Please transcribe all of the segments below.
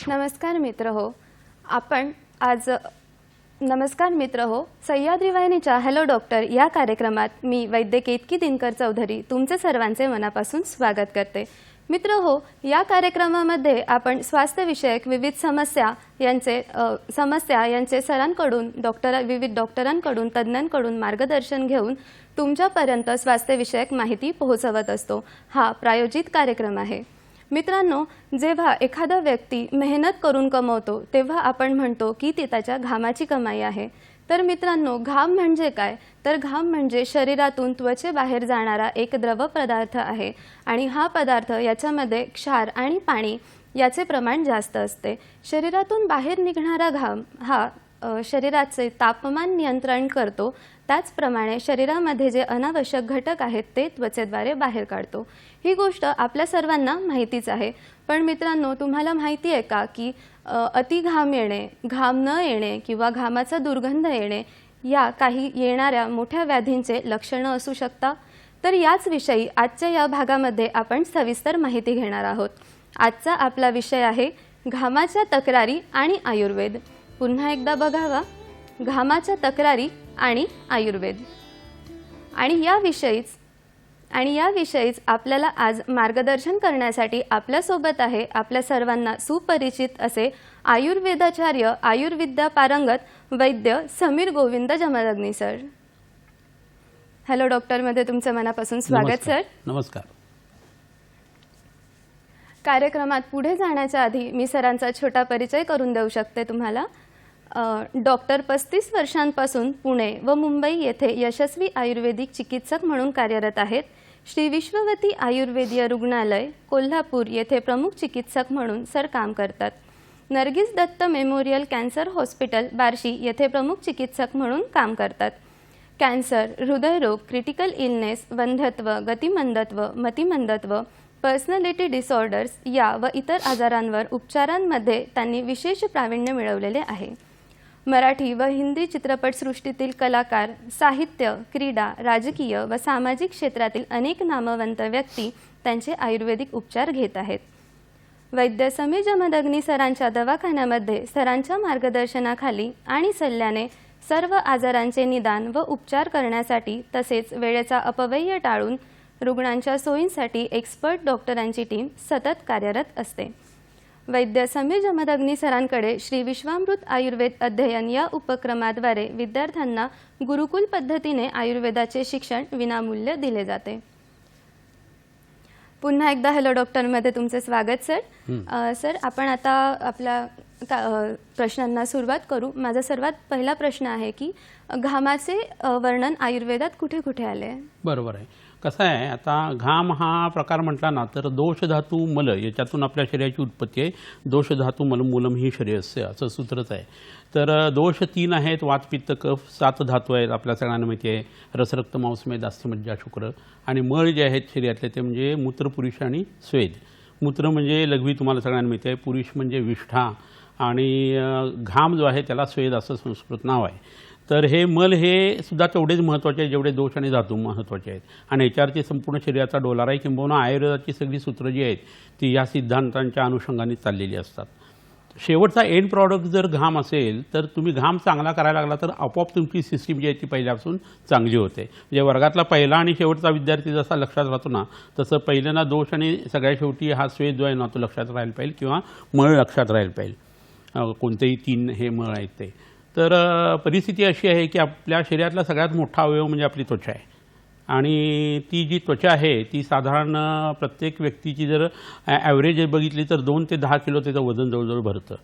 नमस्कार मित्र हो. आपण आज नमस्कार मित्र हो. सह्याद्री वाहिनीच्या हॅलो डॉक्टर या कार्यक्रमात मी वैद्य केतकी दिनकर चौधरी तुमचे सर्वांचे मनापासून स्वागत करते. मित्र हो, या कार्यक्रमामध्ये आपण स्वास्थ्यविषयक विविध समस्या यांचे सरांकडून विविध डॉक्टरांकडून तज्ज्ञांकडून मार्गदर्शन घेऊन तुमच्यापर्यंत स्वास्थ्यविषयक माहिती पोहोचवत असतो. हा प्रायोजित कार्यक्रम आहे. मित्रांनो, जेव्हा एखादा व्यक्ती मेहनत करून कमवतो तेव्हा आपण म्हणतो की ती त्याच्या घामाची कमाई आहे. तर मित्रांनो, घाम म्हणजे काय? तर घाम म्हणजे शरीरातून त्वचेबाहेर जाणारा एक द्रव पदार्थ आहे आणि हा पदार्थ याच्यामध्ये क्षार आणि पाणी याचे प्रमाण जास्त असते. शरीरातून बाहेर निघणारा घाम हा शरीराचे तापमान नियंत्रण करतो. त्याचप्रमाणे शरीरामध्ये जे अनावश्यक घटक आहेत ते त्वचेद्वारे बाहेर काढतो. ही गोष्ट आपल्या सर्वांना माहितीच आहे. पण मित्रांनो, तुम्हाला माहिती आहे का की अति घाम येणे, घाम न येणे किंवा घामाचा दुर्गंध येणे या काही येणाऱ्या मोठ्या व्याधींचे लक्षणं असू शकतात? तर याच विषयी आजच्या या भागामध्ये आपण सविस्तर माहिती घेणार आहोत. आजचा आपला विषय आहे घामाच्या तक्रारी आणि आयुर्वेद. पुन्हा एकदा बघावा, घामाच्या तक्रारी आणि आयुर्वेद. आणि याविषयीच आपल्याला आज मार्गदर्शन करण्यासाठी आपल्यासोबत आहे आपल्या सर्वांना सुपरिचित असे आयुर्वेदाचार्य, आयुर्विद्या पारंगत वैद्य समीर गोविंद जमदग्नी सर. हॅलो डॉक्टरमध्ये तुमचं मनापासून स्वागत सर. नमस्कार. कार्यक्रमात पुढे जाण्याच्या आधी मी सरांचा छोटा परिचय करून देऊ शकते तुम्हाला. डॉक्टर 35 वर्षांपासून पुणे व मुंबई येथे यशस्वी आयुर्वेदिक चिकित्सक म्हणून कार्यरत आहेत. श्री विश्ववती आयुर्वेदीय रुग्णालय कोल्हापूर येथे प्रमुख चिकित्सक म्हणून सर काम करतात. Nargis Dutt memorial cancer hospital Barshi येथे प्रमुख चिकित्सक म्हणून काम करतात. कॅन्सर, हृदयरोग, क्रिटिकल इलनेस, वंध्यत्व, गतिमंदत्व, मतिमंदत्व, पर्सनॅलिटी डिसऑर्डर्स या व इतर आजारांवर उपचारांमध्ये त्यांनी विशेष प्रावीण्य मिळवलेले आहे. मराठी व हिंदी चित्रपटसृष्टीतील कलाकार, साहित्य, क्रीडा, राजकीय व सामाजिक क्षेत्रातील अनेक नामवंत व्यक्ती त्यांचे आयुर्वेदिक उपचार घेत आहेत. वैद्य समीर जमदग्नी सरांच्या दवाखान्यामध्ये सरांच्या मार्गदर्शनाखाली आणि सल्ल्याने सर्व आजारांचे निदान व उपचार करण्यासाठी तसेच वेळेचा अपव्यय टाळून रुग्णांच्या सोयींसाठी एक्सपर्ट डॉक्टरांची टीम सतत कार्यरत असते. वैद्य समीर जमदग्नी सरांकडे श्री विश्वामृत आयुर्वेद अध्ययन या उपक्रमाद्वारे विद्यार्थ्यांना गुरुकुल पद्धतीने आयुर्वेदाचे शिक्षण विनामूल्य दिले जाते. पुन्हा एकदा हॅलो डॉक्टरमध्ये तुमचे स्वागत सर. सर, आपण आता आपल्या प्रश्नांना सुरुवात करू. माझा सर्वात पहिला प्रश्न आहे की घामाचे वर्णन आयुर्वेदात कुठे कुठे आले? बरोबर आहे. कसं आहे, आता घाम हा प्रकार म्हटला ना तर दोष धातू मल याच्यातून आपल्या शरीराची उत्पत्ती आहे. दोष धातू मल मूलम ही शरीरस्य असं सूत्रच आहे. तर दोष 3 आहेत, वात पित्त कफ. 7 धातू आहेत आपल्या सगळ्यांना माहिती आहे. रसरक्त मांसमेद अस्थिमज्जा शुक्र. आणि मळ जे आहेत शरीरातले ते म्हणजे मूत्र, पुरुष आणि स्वेद. मूत्र म्हणजे लघवी तुम्हाला सगळ्यांना माहिती आहे. पुरुष म्हणजे विष्ठा आणि घाम जो आहे त्याला स्वेद असं संस्कृत नाव आहे. तर हे मल हे सुद्धा तेवढेच महत्त्वाचे आहे जेवढे दोष आणि धातू महत्त्वाचे आहेत. आणि याच्यावरती संपूर्ण शरीराचा डोलारा आहे. किंबहुना आयुर्वेदाची सगळी सूत्र जी आहेत ती या सिद्धांतांच्या अनुषंगाने चाललेली असतात. शेवटचा एंड प्रॉडक्ट जर घाम असेल तर तुम्ही घाम चांगला करायला लागला तर आपोआप तुमची सिस्टीम जी आहे ती पहिल्यापासून चांगली होते. म्हणजे वर्गातला पहिला आणि शेवटचा विद्यार्थी जसा लक्षात राहतो ना तसं पहिल्यांदा दोष आणि सगळ्या शेवटी हा स्वेद जो आहे ना तो लक्षात राहायला पाहिजे किंवा मळ लक्षात राहायला पाहिजे. कोणतेही 3 हे मळ आहेत ते. तर परिस्थिती अशी आहे की आपल्या शरीरातला सगळ्यात मोठा अवयव म्हणजे आपली त्वचा आहे. आणि ती जी त्वचा आहे ती साधारण प्रत्येक व्यक्तीची जर ॲव्हरेज बघितली तर 2 ते 10 किलो त्याचं वजन जवळजवळ भरतं.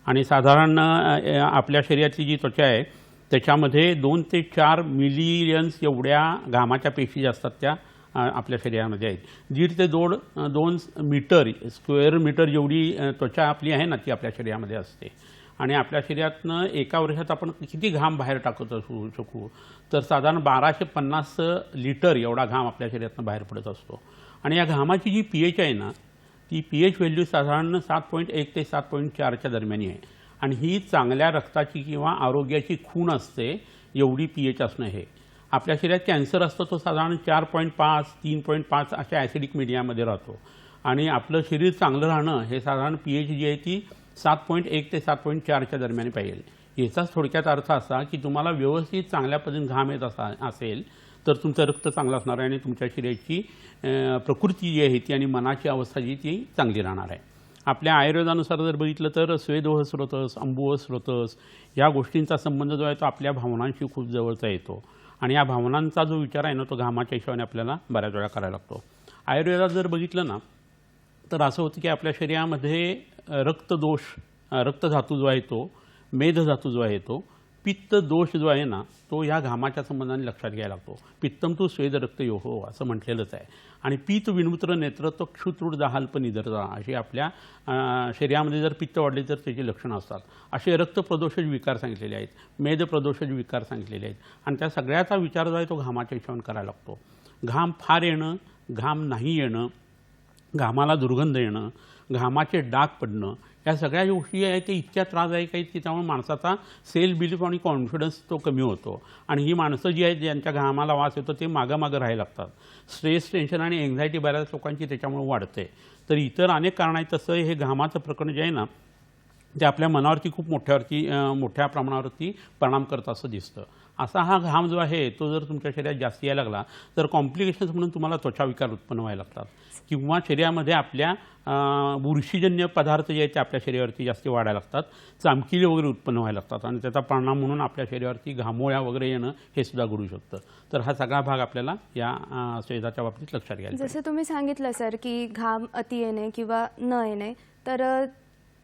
आणि साधारण आपल्या शरीरातली जी त्वचा आहे त्याच्यामध्ये 2 ते 4 मिलियन्स एवढ्या घामाच्या पेशी ज्या असतात त्या आपल्या शरीरामध्ये आहेत. 1.5 ते 2 मीटर स्क्वेअर मीटर जेवढी त्वचा आपली आहे ना ती आपल्या शरीरामध्ये असते. आणि आपल्या शरीरातनं एका वर्षात आपण किती घाम बाहेर टाकत असू शकू तर साधारण 1250 लिटर एवढा घाम आपल्या शरीरातनं बाहेर पडत असतो. आणि या घामाची जी pH आहे ना ती pH व्हॅल्यू साधारण 7.1 ते 7.4च्या दरम्यान आहे. आणि ही चांगल्या रक्ताची किंवा आरोग्याची खूण असते एवढी pH असणं हे. आपल्या शरीरात कॅन्सर असतो तो साधारण 4.5 3.5 अशा ॲसिडिक मीडियामध्ये राहतो. आणि आपलं शरीर चांगलं राहणं हे साधारण pH जी आहे ती 7.1 ते 7.4च्या दरम्यान पाहिजे। याचाच थोडक्यात अर्थ असा की तुम्हाला व्यवस्थित चांगल्या पद्धतीने घाम येत असेल तर तुमचं रक्त चांगलं असणार आहे आणि तुमच्या शरीराची प्रकृती जी आहे ती आणि मनाची अवस्था जी ती चांगली राहणार आहे। आपल्या आयुर्वेदानुसार जर बघितलं तर स्वेदोह स्रोतस, अंबुह स्रोतस या गोष्टींचा संबंध जो आहे तो आपल्या भावनांशी खूप जवळचा येतो आणि या भावनांचा जो विचार आहे ना तो घामाच्या हिशोबाने आपल्याला बऱ्याच वेळा करायला लागतो। आयुर्वेदात जर बघितलं ना तर असं होतं की आपल्या शरीरामध्ये रक्तदोष, रक्तधातू जो आहे तो, मेधधातू जो आहे तो, पित्त दोष जो आहे ना तो या घामाच्या संबंधाने लक्षात घ्यायला लागतो। पित्तम तू स्वेद रक्तयोहो असं म्हटलेलंच आहे आणि पीत विनूत्र नेत्र तो क्षुत्रुड दाहाल्प निदरता अशी आपल्या शरीरामध्ये जर पित्त वाढली तर त्याची लक्षणं असतात। असे रक्त प्रदोषज विकार सांगितलेले आहेत, मेध प्रदोषज विकार सांगितलेले आहेत आणि त्या सगळ्याचा विचार जो आहे तो घामाच्या हिशोबाने करायला लागतो। घाम फार येणं, घाम नाही येणं, घामाला दुर्गंध येणं, घामाचे डाग पडणं या सगळ्या गोष्टी आहेत ते इतक्या त्रासदायक आहेत की त्यामुळे माणसाचा सेल्फ बिलीफ आणि कॉन्फिडन्स तो कमी होतो आणि ही माणसं जी आहेत ज्यांच्या घामाला वास येतो ते मागं राहायला लागतात। स्ट्रेस, टेन्शन आणि एन्झायटी बऱ्याच लोकांची त्याच्यामुळे वाढते। तर इतर अनेक कारण आहेत। तसं हे घामाचं प्रकरण जे आहे ना ते आपल्या मनावरती खूप मोठ्या प्रमाणावरती परिणाम करत असं दिसतं। असा हा घाम जो आहे तो जर तुमच्या शरीरात जास्त यायला लागला तर कॉम्प्लिकेशन्स म्हणून तुम्हाला त्वचा विकार उत्पन्न व्हायला लागतात किंवा शरीरामध्ये आपल्या बुरशीजन्य पदार्थ जे आहेत ते आपल्या शरीरावरती जास्त वाढायला लागतात, चामकिले वगैरे उत्पन्न व्हायला लागतात आणि त्याचा परिणाम म्हणून आपल्या शरीरावरती घामोळ्या वगैरे येणं हे सुद्धा घडू शकतं। तर हा सगळा भाग आपल्याला या स्वेदाच्या बाबतीत लक्षात घ्यायला पाहिजे। जसं तुम्ही सांगितलं सर की घाम अति येणे किंवा न येणे, तर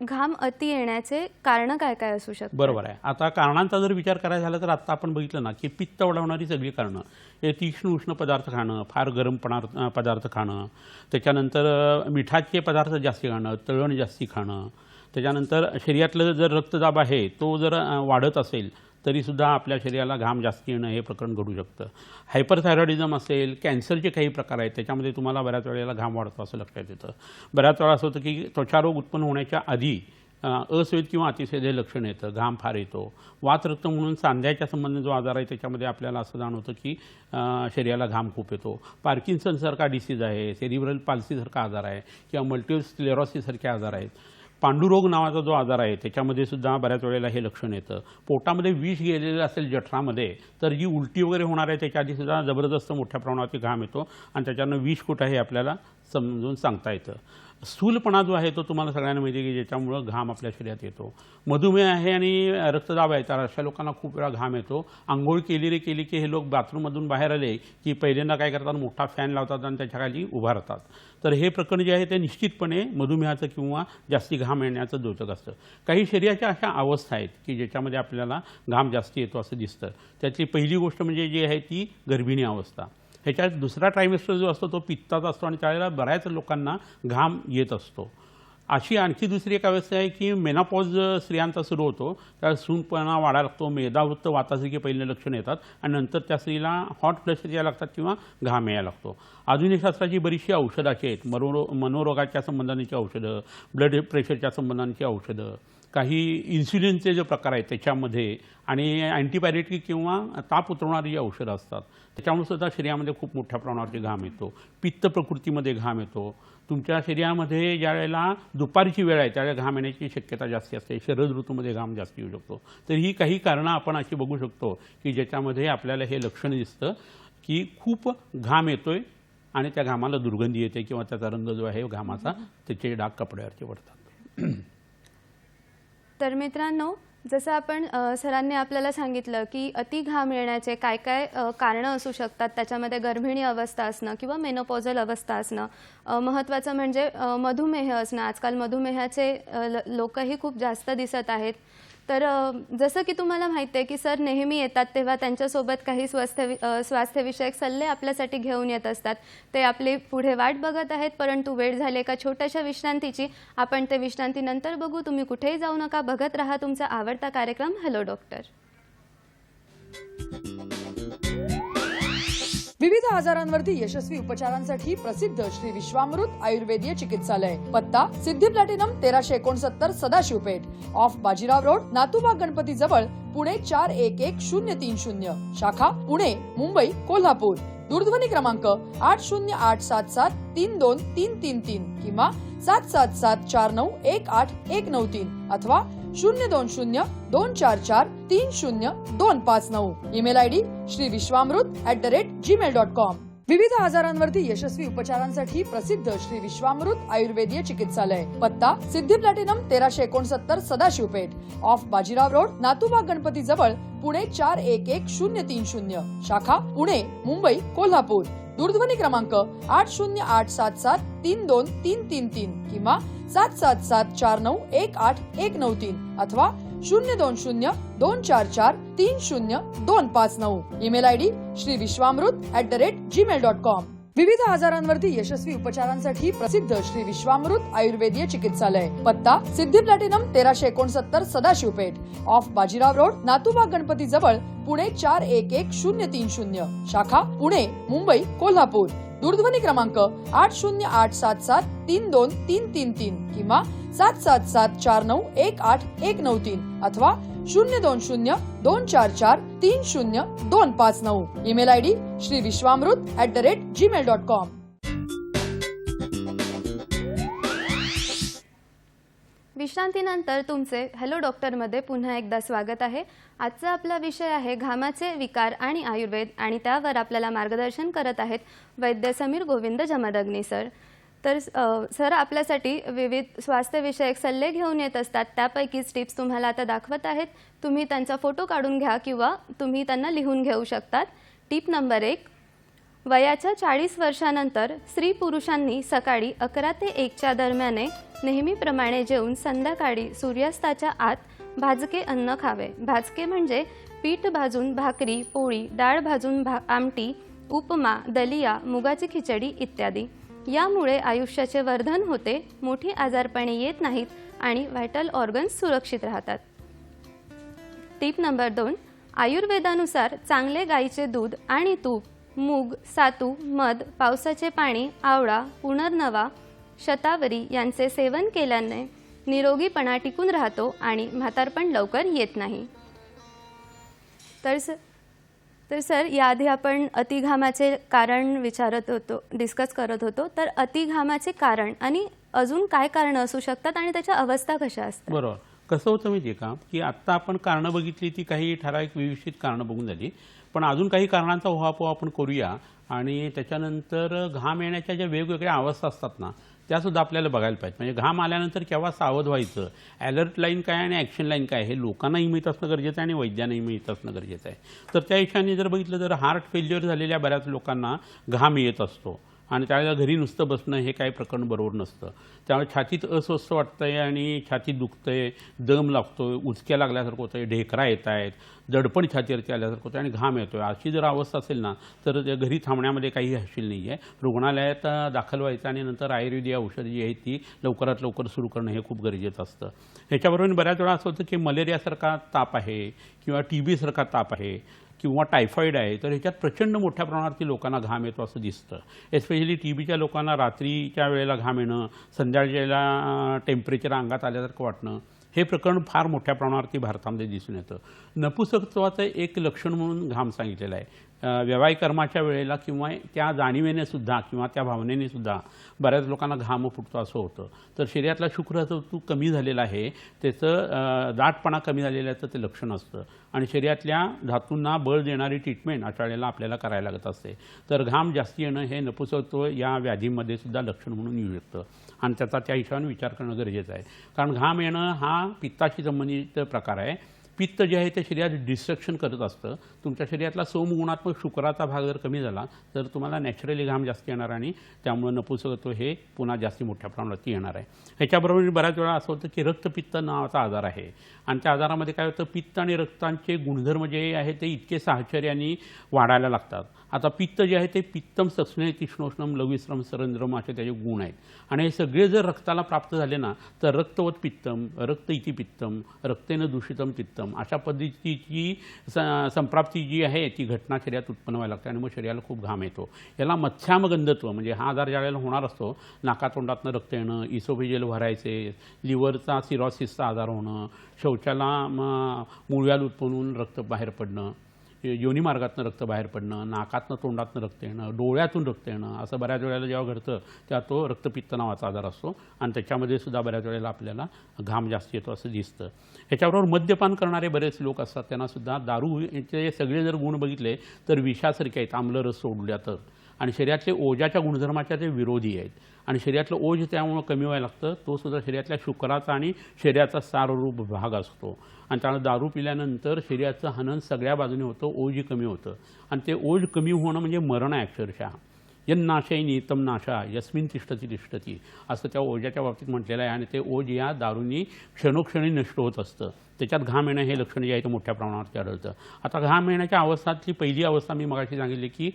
घाम अति येण्याचे कारण काय काय असू शकतात? बरोबर आहे। आता कारणांचा जर विचार करायचा झाला तर आता आपण बघितलं ना की पित्त वाढवणारी सगळी कारणं हे तीक्ष्ण उष्ण पदार्थ खाणं, फार गरम पदार्थ खाणं, त्याच्यानंतर मिठाचे पदार्थ जास्ती खाणं, तळण जास्ती खाणं, त्याच्यानंतर शरीरातलं जर रक्तदाब आहे तो जर वाढत असेल तरीसुद्धा आपल्या शरीराला घाम जास्त येणं हे प्रकरण घडू शकतं। हायपरथायरॉइडिझम असेल, कॅन्सरचे काही प्रकार आहेत त्याच्यामध्ये तुम्हाला बऱ्याच वेळेला घाम वाढतो असं लक्षात येतं। बऱ्याच वेळा असं होतं की त्वचारोग उत्पन्न होण्याच्या आधी अस्वेद किंवा अतिस्वेद हे लक्षण येतं, घाम फार येतो। वातरक्त म्हणून सांध्याच्या संबंधित जो आजार आहे त्याच्यामध्ये आपल्याला असं जाणवतं की शरीराला घाम खूप येतो। पार्किन्सनसारखा डिसीज आहे, सेरिब्रल पाल्सीसारखा आजार आहे किंवा मल्टिपल स्क्लेरोसिससारखे आजार आहेत। पांडुरोग नावाचा जो आजार आहे त्याच्यामध्ये सुद्धा बऱ्याच वेळेला हे लक्षण येतं। पोटामध्ये विष गेलेलं असेल जठरामध्ये तर जी उलटी वगैरे होणार आहे त्याच्या आधी सुद्धा जबरदस्त मोठ्या प्रमाणावरती घाम येतो आणि त्याच्यानं विष कुठं आहे हे आपल्याला समजून सांगता येतं। स्थूलपणा जो आहे तो तुम्हाला सगळ्यांना माहिती आहे की ज्याच्यामुळं घाम आपल्या शरीरात येतो। मधुमेह आहे आणि रक्तदाब आहे तर अशा लोकांना खूप वेळा घाम येतो। आंघोळ केली की हे लोक बाथरूममधून बाहेर आले की पहिल्यांदा काय करतात, मोठा फॅन लावतात आणि त्याच्या खाली उभा राहतात। तर हे प्रकरण जे आहे ते निश्चितपणे मधुमेहाचं किंवा जास्ती घाम येण्याचं द्योतक असतं। काही शरीराच्या अशा अवस्था आहेत की ज्याच्यामध्ये आपल्याला घाम जास्ती येतो असं दिसतं। त्यातली पहिली गोष्ट म्हणजे जी आहे ती गर्भिणी अवस्था। ह्याच्यात दुसरा ट्रायमेस्टर जो असतो तो पित्ताचा असतो आणि त्यावेळेला बऱ्याच लोकांना घाम येत असतो। अशी आणखी दुसरी एक अवस्था आहे की मेनोपॉज स्त्रियांचा सुरू होतो, त्या सूनपणा वाढायला लागतो, मेदावृत्त वातासारखे पहिले लक्षणं येतात आणि नंतर त्या स्त्रीला हॉट फ्लॅशेस यायला लागतात किंवा घाम यायला लागतो। आधुनिक शास्त्राची बरीचशी औषधाची आहेत, मनोरोगाच्या संबंधांची औषधं, ब्लड प्रेशरच्या संबंधांची औषधं, काही इन्सुलिनचे जे प्रकार आहेत त्याच्यामध्ये आणि अँटीबायोटिक किंवा ताप उतरवणारी जी औषधं असतात त्याच्यामुळे सुद्धा शरीरामध्ये खूप मोठ्या प्रमाणावरती घाम येतो। पित्त प्रकृतीमध्ये घाम येतो। तुमच्या शरीरामध्ये ज्या वेळेला दुपारची वेळ आहे त्यावेळेला घाम येण्याची शक्यता जास्ती असते। शरद ऋतूमध्ये घाम जास्त येऊ शकतो। तर ही काही कारणं आपण अशी बघू शकतो की ज्याच्यामध्ये आपल्याला हे लक्षण दिसतं की खूप घाम येतोय आणि त्या घामाला दुर्गंधी येते किंवा त्याचा रंग जो आहे घामाचा त्याचे डाग कपड्यावरती पडतात। तर मित्रांनो, जसं आपण सरांनी आपल्याला सांगितलं की अति घाम येण्याचे काय काय कारणं असू शकतात, त्याच्यामध्ये गर्भिणी अवस्था असणं किंवा मेनोपॉझल अवस्था असणं, महत्त्वाचं म्हणजे मधुमेह असणं। आजकाल मधुमेहाचे लोकही खूप जास्त दिसत आहेत। तर जसं की तुम्हाला माहिती आहे की सर नेहमी येतात तेव्हा त्यांच्यासोबत काही स्वास्थ्यविषयक सल्ले आपल्यासाठी घेऊन येत असतात। ते आपली पुढे वाट बघत आहेत, परंतु वेळ झाली एका छोट्याशा विश्रांतीची। आपण ते विश्रांतीनंतर बघू। तुम्ही कुठेही जाऊ नका, बघत राहा तुमचा आवडता कार्यक्रम हॅलो डॉक्टर। विविध आजारांवरती यशस्वी उपचारांसाठी प्रसिद्ध श्री विश्वामृत आयुर्वेदीय चिकित्सालय। पत्ता Siddhi Platinum 1369 Sadashivpeth, off Bajirao Road, Natubag Ganpati जवळ, पुणे 411030। शाखा पुणे, मुंबई, कोल्हापूर। दूरध्वनी क्रमांक 8087732333 किंवा 7774918193 अथवा 02024430259. ईमेल आयडी श्रीविश्वामृत@gmail.com. विविध आजारांवरती यशस्वी उपचारांसाठी प्रसिद्ध श्री विश्वामृत आयुर्वेदीय चिकित्सालय. पत्ता Siddhi Platinum 1369 Sadashivpeth, off Bajirao Road, Natubag Ganpati जवळ, पुणे 411030. शाखा पुणे, मुंबई, कोल्हापूर. दूरध्वनी क्रमांक 8087732333 किंवा 7774918193 अथवा 02024430259. ईमेल आयडी श्रीविश्वामृत@gmail.com. विविध आजारांवरती यशस्वी उपचारांसाठी प्रसिद्ध श्री विश्वामृत आयुर्वेदीय चिकित्सालय. पत्ता Siddhi Platinum 1369 Sadashivpeth, off Bajirao Road, Natubag Ganpati जवळ, पुणे 411030. शाखा पुणे, मुंबई, कोल्हापूर. दूरध्वनी क्रमांक 8087732333 किंवा 7774918193 अथवा 02024430259. ईमेल आयडी श्रीविश्वामृत@gmail.com. विश्रांतीनंतर तुमचे हॅलो डॉक्टरमध्ये पुन्हा एकदा स्वागत आहे. आजचा आपला विषय आहे घामाचे विकार आणि आयुर्वेद, आणि त्यावर आपल्याला मार्गदर्शन करत आहेत वैद्य समीर गोविंद जमदग्नी सर. तर सर आपल्यासाठी विविध स्वास्थ्यविषयक सल्ले घेऊन येत असतात. त्यापैकीच टिप्स तुम्हाला आता दाखवत आहेत. तुम्ही त्यांचा फोटो काढून घ्या किंवा तुम्ही त्यांना लिहून घेऊ शकतात. Tip number 1. वयाच्या 40 वर्षानंतर स्त्री पुरुषांनी सकाळी 11 ते 1च्या दरम्याने नेहमीप्रमाणे जेवून संध्याकाळी सूर्यास्ताच्या आत भाजके अन्न खावे. भाजके म्हणजे पीठ भाजून भाकरी, पोळी, डाळ भाजून आमटी, उपमा, दलिया, मुगाची खिचडी इत्यादी. यामुळे आयुष्याचे वर्धन होते, मोठी आजारपणे येत नाहीत आणि व्हायटल ऑर्गन्स सुरक्षित राहतात. Tip number 2. आयुर्वेदानुसार चांगले गाईचे दूध आणि तूप, मूग, सातू, मध, पावसाचे पाणी, आवळा, पुनर्नवा, शतावरी यांचे सेवन केल्याने निरोगीपणा टिकून राहतो आणि म्हातारपण लवकर येत नाही. तर सर याआधी आपण अतिघामाचे कारण डिस्कस करत होतो. तर अतिघामाचे कारण आणि अजून काय कारण असू शकतात आणि त्याच्या अवस्था कशा असतात? बरोबर. कसं होतं माहिती आहे का, की आत्ता आपण कारणं बघितली, ती काही ठराविक विविध कारणं बघून झाली, पण अजून काही कारणांचा उहापोह आपण करूया. आणि त्याच्यानंतर घाम येण्याच्या ज्या वेगवेगळ्या अवस्था असतात ना, त्यासुद्धा आपल्याला बघायला पाहिजे. म्हणजे घाम आल्यानंतर केव्हा सावध व्हायचं, अलर्ट लाईन काय आणि ॲक्शन लाईन काय, हे लोकांनाही माहीत असणं गरजेचं आहे आणि वैद्यांनाही माहीत असणं गरजेचं आहे. तर त्या हिशोबाने जर बघितलं तर हार्ट फेल्युअर झालेल्या बऱ्याच लोकांना घाम येत असतो आणि त्यावेळेला घरी नुसतं बसणं हे काही प्रकरण बरोबर नसतं. त्यामुळे छातीत अस्वस्थ वाटतंय आणि छातीत दुखतंय, दम लागतोय, उचक्या लागल्यासारखं होतंय, ढेकरा येत आहेत, दडपण छातीवरती आल्यासारखं होतं आणि घाम येतोय. अशी जर अवस्था असेल ना, तर त्या घरी थांबण्यामध्ये काही हशील नाही आहे. रुग्णालयात दाखल व्हायचं आणि नंतर आयुर्वेदिक औषध जी आहे ती लवकरात लवकर सुरू करणं हे खूप गरजेचं असतं. ह्याच्याबरोबर बऱ्याच वेळा असं होतं की मलेरियासारखा ताप आहे किंवा TB सारखा ताप आहे किंवा टायफॉईड आहे, तर ह्याच्यात प्रचंड मोठ्या प्रमाणावरती लोकांना घाम येतो असं दिसतं. एस्पेशली TBच्या लोकांना रात्रीच्या वेळेला घाम येणं, संध्याकाळच्या वेळेला टेम्परेचर अंगात आल्यासारखं वाटणं, हे प्रकरण फार मोठ्या प्रमाणावरती भारतामध्ये दिसून येतं. नपुंसकत्वाचं एक लक्षण म्हणून घाम सांगितलेलं आहे. वैवाहिक कर्माच्या वेळेला किंवा त्या जाणीवेने सुद्धा किंवा त्या भावनेने सुद्धा बऱ्याच लोकांना घाम फुटतो असं होतं. तर शरीरातला शुक्रधातू कमी झालेला आहे, त्याचं दाटपणा कमी झालेला आहे, तर ते लक्षण असतं. आणि शरीरातल्या धातूंना बळ देणारी ट्रीटमेंट अशा वेळेला आपल्याला करायला लागत असते. तर घाम जास्ती येणं हे नपुंसकत्व या व्याधीमध्ये सुद्धा लक्षण म्हणून येऊ शकतं आणि त्याचा त्या हिशोबाने विचार करणं गरजेचं आहे. कारण घाम येणं हा पित्ताशी संबंधित प्रकार आहे. पित्त जे आहे ते शरीरात डिस्ट्रक्शन करत असतं. तुमच्या शरीरातला सोमगुणात्मक शुक्राचा भाग जर कमी झाला तर तुम्हाला नॅचरली घाम जास्त येणार आणि त्यामुळे नपुंसकत्व हे पुन्हा जास्ती मोठ्या प्रमाणात येणार आहे. ह्याच्याबरोबर बऱ्याच वेळा असं होतं की रक्तपित्त नावाचा आजार आहे आणि त्या आजारामध्ये काय होतं, पित्त आणि रक्तांचे गुणधर्म जे आहे ते इतके साहचर्याने वाढायला लागतात. आता पित्त जे आहे ते पित्तम सस्ने तीक्ष्णोष्णम लघुश्रम सरंद्रम असे त्याचे गुण आहेत आणि हे सगळे जर रक्ताला प्राप्त झाले ना तर रक्तवत पित्तम, रक्त इति पित्तम, रक्तेनं दूषितम पित्तम अशा पद्धतीची संप्राप्ती जी आहे ती घटना शरीरात उत्पन्न व्हायला लागते आणि मग शरीराला खूप घाम येतो. याला मत्स्यामगंधत्व म्हणजे हा आजार ज्यावेळेला होणार असतो, नाकातोंडातनं रक्त येणं, इसोफेजियल भरायचे, लिव्हरचा सिरॉसिसचा आजार होणं, शौचाला मूळव्याध उत्पन्न होऊन रक्त बाहेर पडणं, योनी मार्गातनं रक्त बाहेर पडणं, नाकातनं तोंडातनं रक्त येणं, डोळ्यातून रक्त येणं, असं बऱ्याच वेळेला जेव्हा घडतं तेव्हा तो रक्तपित्त नावाचा आजार असतो आणि त्याच्यामध्ये सुद्धा बऱ्याच वेळेला आपल्याला घाम जास्त येतो असं दिसतं. ह्याच्याबरोबर मद्यपान करणारे बरेच लोक असतात, त्यांना सुद्धा दारू याचे सगळे जर गुण बघितले तर विषासारखे आहेत, आम्लरस सोडल्या तर, आणि शरीरातले ओजाच्या गुणधर्माच्या ते विरोधी आहेत आणि शरीरातलं ओज त्यामुळं कमी व्हायला लागतं. तो सुद्धा शरीरातल्या शुक्राचा आणि शरीराचा साररूप भाग असतो आणि त्यामुळे दारू पिल्यानंतर शरीराचं हनन सगळ्या बाजूने होतं, ओज कमी होतं आणि ते ओज कमी होणं म्हणजे मरण आहे अक्षरशः. यन्नाशय नितम नाशा यस्मिन तिष्ठती तिष्ठती असं त्या ओजाच्या बाबतीत म्हटलेलं आहे आणि ते ओज या दारूंनी क्षणोक्षणी नष्ट होत असतं. त्याच्यात घाम येणं हे लक्षण जे आहे ते मोठ्या प्रमाणावरती आढळतं. आता घाम येण्याच्या अवस्थातली पहिली अवस्था मी मगाशी सांगितली की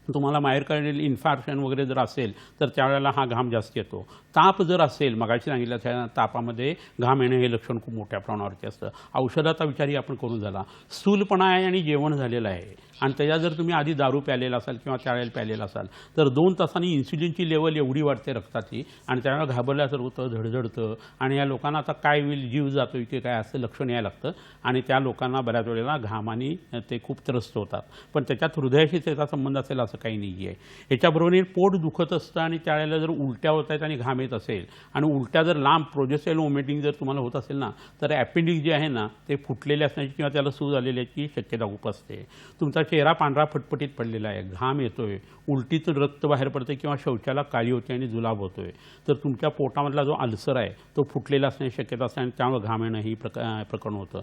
तुम्हाला मायर्कार्डियल इन्फार्क्शन वगैरे जर असेल तर त्यावेळेला हा घाम जास्त येतो. ताप जर असेल, मगाशी सांगितलं त्या तापामध्ये घाम येणं हे लक्षण खूप मोठ्या प्रमाणावरती असतं. औषधाचा विचारही आपण करून झाला. स्थूलपणा आहे आणि जेवण झालेलं आहे आणि त्याच्यात जर तुम्ही आधी दारू प्यालेला असाल किंवा त्यावेळेला प्यालेला असाल तर 2 तासांनी इन्सुलिनची लेवल एवढी वाढते रक्ताची आणि त्यावेळेला घाबरल्यासारखं होतं, धडधडतं आणि या लोकांना आता काय होईल, जीव जातो की काय असं लक्षण यायला लागतं आणि त्या लोकांना बऱ्याच वेळेला घामाने ते खूप त्रस्त होतात. पण त्याच्यात हृदयाशी त्याचा संबंध असेल असं काही नाही आहे. याच्याबरोबर पोट दुखत असतं आणि त्यावेळेला जर उलट्या होत आहेत आणि घाम येत असेल आणि उलट्या जर लांब प्रोजेस्टाईल वॉमिटिंग जर तुम्हाला होत असेल ना तर अपेंडिक्स जे आहे ना ते फुटलेले असण्याची किंवा त्याला सूज आलेल्याची शक्यता खूप असते. तुमचा चेहरा पांढरा फटफटीत पडलेला आहे, घाम येतोय, उलटीतून रक्त बाहेर पडते किंवा शौचाला काळी होते आणि जुलाब होतोय तर तुमच्या पोटामधला जो अल्सर आहे तो फुटलेला असण्याची शक्यता असते आणि त्यामुळे घाम येणं ही प्रकरण होतं.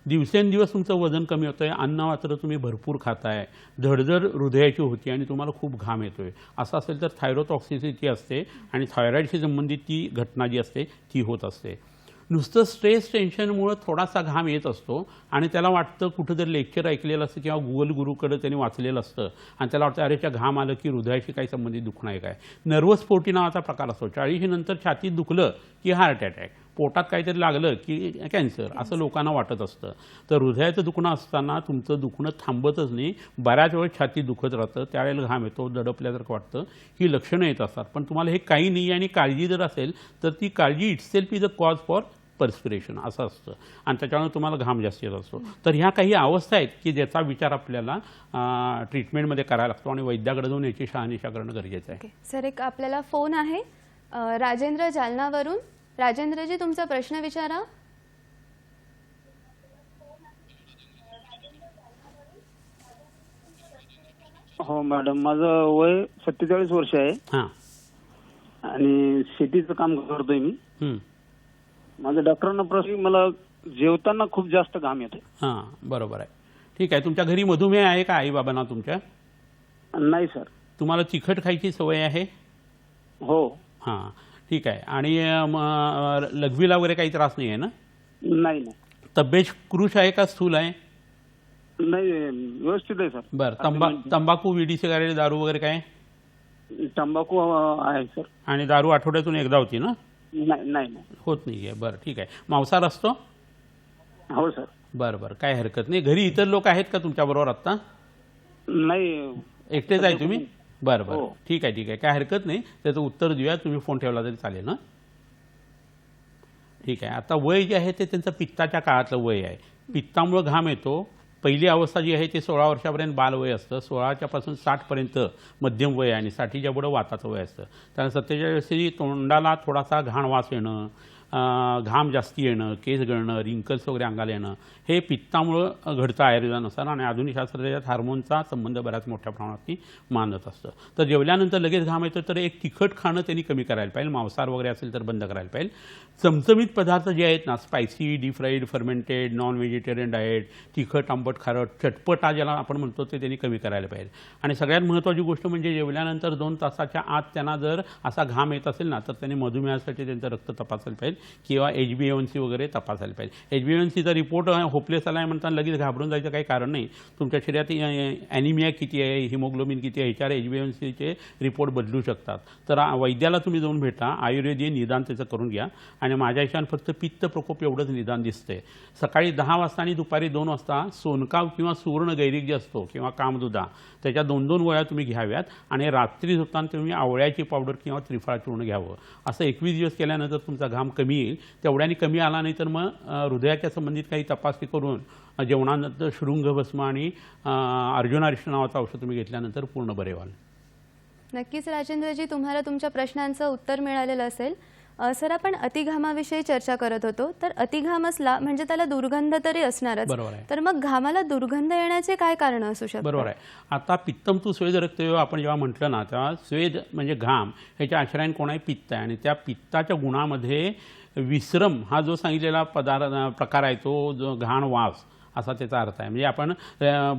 दिवसेंदिवस तुमचं वजन कमी होतं आहे, अन्न मात्र तुम्ही भरपूर खाताय, धडधड हृदयाची होती आणि तुम्हाला खूप घाम येतो आहे असं असेल तर थायरोटॉक्सिसिटी असते आणि थायरॉईडशी संबंधित ती घटना जी असते ती होत असते. नुसतं स्ट्रेस टेन्शनमुळं थोडासा घाम येत असतो आणि त्याला वाटतं कुठं जर लेक्चर ऐकलेलं असतं किंवा गुगल गुरुकडे त्यांनी वाचलेलं असतं आणि त्याला वाटतं अरे त्या घाम आलं की हृदयाशी काही संबंधित दुखणं आहे काय. नर्वस्फोटी नावाचा प्रकार असतो. 40 नंतर छातीत दुखलं की हार्ट अटॅक, पोटात काहीतरी लागलं की कॅन्सर असं लोकांना वाटत असतं. तर हृदयाचं दुखणं असताना तुमचं दुखणं थांबतच नाही, बऱ्याच वेळ छाती दुखत राहतं, त्यावेळेला घाम येतो, दडपल्यासारखं वाटतं, ही लक्षणं येत असतात. पण तुम्हाला हे काही नाही आणि काळजी जर असेल तर ती काळजी itself is a cause for perspiration असं असतं आणि त्याच्यामुळे तुम्हाला घाम जास्त येत असतो. तर ह्या काही अवस्था आहेत की ज्याचा विचार आपल्याला ट्रीटमेंटमध्ये करायला लागतो आणि वैद्याकडे जाऊन याची शहानिशा करणं गरजेचं आहे. सर, एक आपल्याला फोन आहे राजेंद्र जालनावरून. राजेंद्रजी, तुमचा प्रश्न विचारा. हो मॅडम, माझं वय 47 वर्ष आहे हां आणि शेतीचं काम करतोय मी. माझं डॉक्टरांना प्रश्न, मला जेवताना खूप जास्त घाम येतो. हां, बरोबर आहे. ठीक आहे. तुमच्या घरी मधुमेह आहे का आई बाबांना तुमच्या? नाही सर. तुम्हाला तिखट खायची सवय आहे? हो. हां, ठीक आहे. आणि लघवीला वगैरे काही त्रास नाही आहे ना? नाही नाही. तब्येत कृश आहे का स्थूल आहे? नाही, व्यवस्थित आहे सर. बरं. तंबाखू, विडी, सिगारेट, दारू वगैरे काय? तंबाखू आहे सर. आणि दारू आठवड्यातून एकदा होती ना? नाही नाही. होत नाही आहे. बरं, ठीक आहे. मांसाहार असतो? हो सर. बरं, काय हरकत नाही. घरी इतर लोक आहेत का तुमच्याबरोबर आत्ता? नाही. एकटेच आहे तुम्ही? बरं, हो. ठीक आहे. काय हरकत नाही. त्याचं उत्तर देऊया. तुम्ही फोन ठेवला तरी चालेल ना? ठीक आहे. आता वय जे आहे ते त्यांचं पित्ताच्या काळातलं वय आहे. पित्तामुळं घाम येतो. पहिली अवस्था जी आहे ते 16 वर्षापर्यंत बालवय असतं. 16च्या पासून 60 पर्यंत मध्यम वय आहे आणि 60च्या पुढं वाताचं वय असतं. त्यामुळे 47 वर्षी तोंडाला थोडासा घाण वास येणं, घाम जास्ती येणं, केस गळणं, रिंकल्स वगैरे अंगाला येणं हे पित्तामुळं घडतं आयुर्वेदानुसार आणि आधुनिक शास्त्रात हार्मोनचा संबंध बऱ्याच मोठ्या प्रमाणात मानत असतं. तर जेवल्यानंतर लगेच घाम येतो तर एक तिखट खाणं त्यांनी कमी करायला पाहिजे. मांसाहार वगैरे असेल तर बंद करायला पाहिजे. चमचमीत पदार्थ जे आहेत ना, spicy, deep fried, fermented, non vegetarian diet, तिखट, आंबट, खारट, चटपटा ज्याला आपण म्हणतो ते त्यांनी कमी करायला पाहिजे. आणि सगळ्यात महत्त्वाची गोष्ट म्हणजे जेवल्यानंतर 2 तासाच्या आत त्यांना जर असा घाम येत असेल ना तर त्यांनी मधुमेहासाठी त्यांचं रक्त तपासायला पाहिजे किंवा HbA1c वगैरे तपासायला पाहिजे. HbA1cचा रिपोर्ट होपलेस आला आहे म्हणताना लगेच घाबरून जायचं काही कारण नाही. तुमच्या शरीरात ॲनिमिया किती आहे, हिमोग्लोबिन किती आहे ह्याच्यावर HbA1cचे रिपोर्ट बदलू शकतात. तर वैद्याला तुम्ही जाऊन भेटा, आयुर्वेदीय निदान त्याचं करून घ्या. आणि माझ्या हिशोबाने फक्त पित्त प्रकोप एवढंच निदान दिसतंय. सकाळी 10 वाजता आणि दुपारी 2 वाजता सोनकाव किंवा सुवर्ण गैरिक जे असतो किंवा कामदुधा त्याच्या 2-2 गोळ्या तुम्ही घ्याव्यात आणि रात्री झोपताना तुम्ही आवळ्याची पावडर किंवा त्रिफळा चूर्ण घ्यावं. असं 21 दिवस केल्यानंतर तुमचा घाम कमी कमी येईल. तेवढ्याने कमी आला नाही तर मग हृदयाच्या संबंधित काही तपासणी करून जेवणानंतर शृंग भस्म आणि अर्जुनारिष्ट नावाचं औषध तुम्ही घेतल्यानंतर पूर्ण बरे व्हाल. नक्कीच राजेंद्रजी, तुम्हाला तुमच्या प्रश्नांचं उत्तर मिळालेलं असेल. सर, आपण अतिघामाविषयी चर्चा करत होतो. तर अतिघाम असला म्हणजे त्याला दुर्गंध तरी असणारच. बरोबर आहे. तर मग घामाला दुर्गंध येण्याचे काय कारण असू शकतात? बरोबर आहे. आता पित्तम तू स्वेद रक्तयो आपण जेव्हा म्हटलं ना, तेव्हा स्वेद म्हणजे घाम, ह्याच्या आश्रयाने कोण आहे? पित्त आहे. आणि त्या पित्ताच्या गुणामध्ये विश्रम हा जो सांगितलेला प्रकार आहे तो जो घाण वास असा त्याचा अर्थ आहे. म्हणजे आपण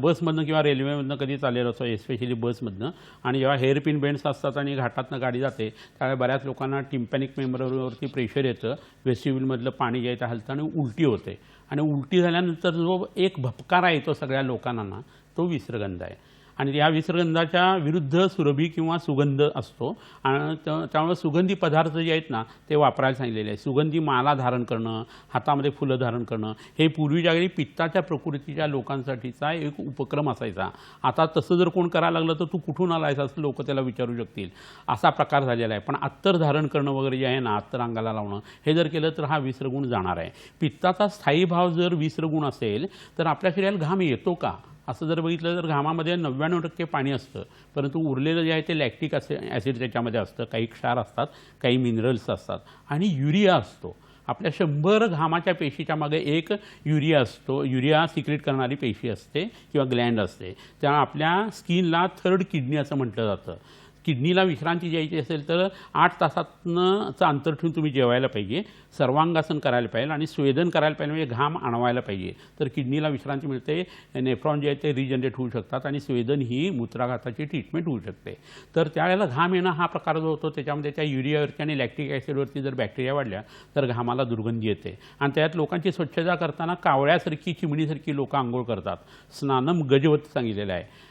बसमधनं किंवा रेल्वेमधनं कधी चाललेलो असतो, एस्पेशली बसमधनं, आणि जेव्हा हेअरपिन बेंड्स असतात आणि घाटातनं गाडी जाते त्यावेळी बऱ्याच लोकांना टिम्पॅनिक मेंबरवरती प्रेशर येतं, वेस्टिब्युलमधलं पाणी जे आहे ते हलतं आणि उलटी होते. आणि उलटी झाल्यानंतर जो एक भपकारा येतो सगळ्या लोकांना, तो विसर्गंध आहे. आणि या विसर्गंधाच्या विरुद्ध सुरभी किंवा सुगंध असतो. आणि त्यामुळे सुगंधी पदार्थ जे आहेत ना ते वापरायला सांगितलेले आहे. सुगंधी माला धारण करणं, हातामध्ये फुलं धारण करणं, हे पूर्वीच्या वेळी पित्ताच्या प्रकृतीच्या लोकांसाठीचा एक उपक्रम असायचा. आता तसं जर कोण करायला लागलं तर तू कुठून आलायस असं लोक त्याला विचारू शकतील, असा प्रकार झालेला आहे. पण अत्तर धारण करणं वगैरे जे आहे ना, अत्तर अंगाला लावणं, हे जर केलं तर हा विसर्गुण जाणार आहे. पित्ताचा स्थायी भाव जर विसर्गुण असेल तर आपल्या शरीराला घाम येतो का असं जर बघितलं तर घामामध्ये 99% पाणी असतं, परंतु उरलेलं जे आहे ते लॅक्टिक ॲसिड त्याच्यामध्ये असतं, काही क्षार असतात, काही मिनरल्स असतात आणि युरिया असतो. आपल्या 100 घामाच्या पेशीच्या मागे एक युरिया असतो. युरिया सिक्रेट करणारी पेशी असते किंवा ग्लँड असते. त्यामुळे आपल्या स्किनला थर्ड किडनी असं म्हटलं जातं. किडनीला विश्रांती द्यायची असेल तर 8 तासातनंचं अंतर ठेवून तुम्ही जेवायला पाहिजे, सर्वांगासन करायला पाहिजे आणि स्वेदन करायला पाहिजे, म्हणजे घाम आणवायला पाहिजे. तर किडनीला विश्रांती मिळते, नेफ्रॉन जे आहे ते रिजनरेट होऊ शकतात आणि स्वेदन ही मूत्राघाताची ट्रीटमेंट होऊ शकते. तर त्यावेळेला घाम येणं हा प्रकार जो होतो त्याच्यामध्ये त्या युरियावरती आणि लॅक्टिक ॲसिडवरती जर बॅक्टेरिया वाढल्या तर घामाला दुर्गंधी येते. आणि त्यात लोकांची स्वच्छता करताना कावळ्यासारखी चिमणीसारखी लोक आंघोळ करतात. स्नानम गजवत सांगितलेलं आहे.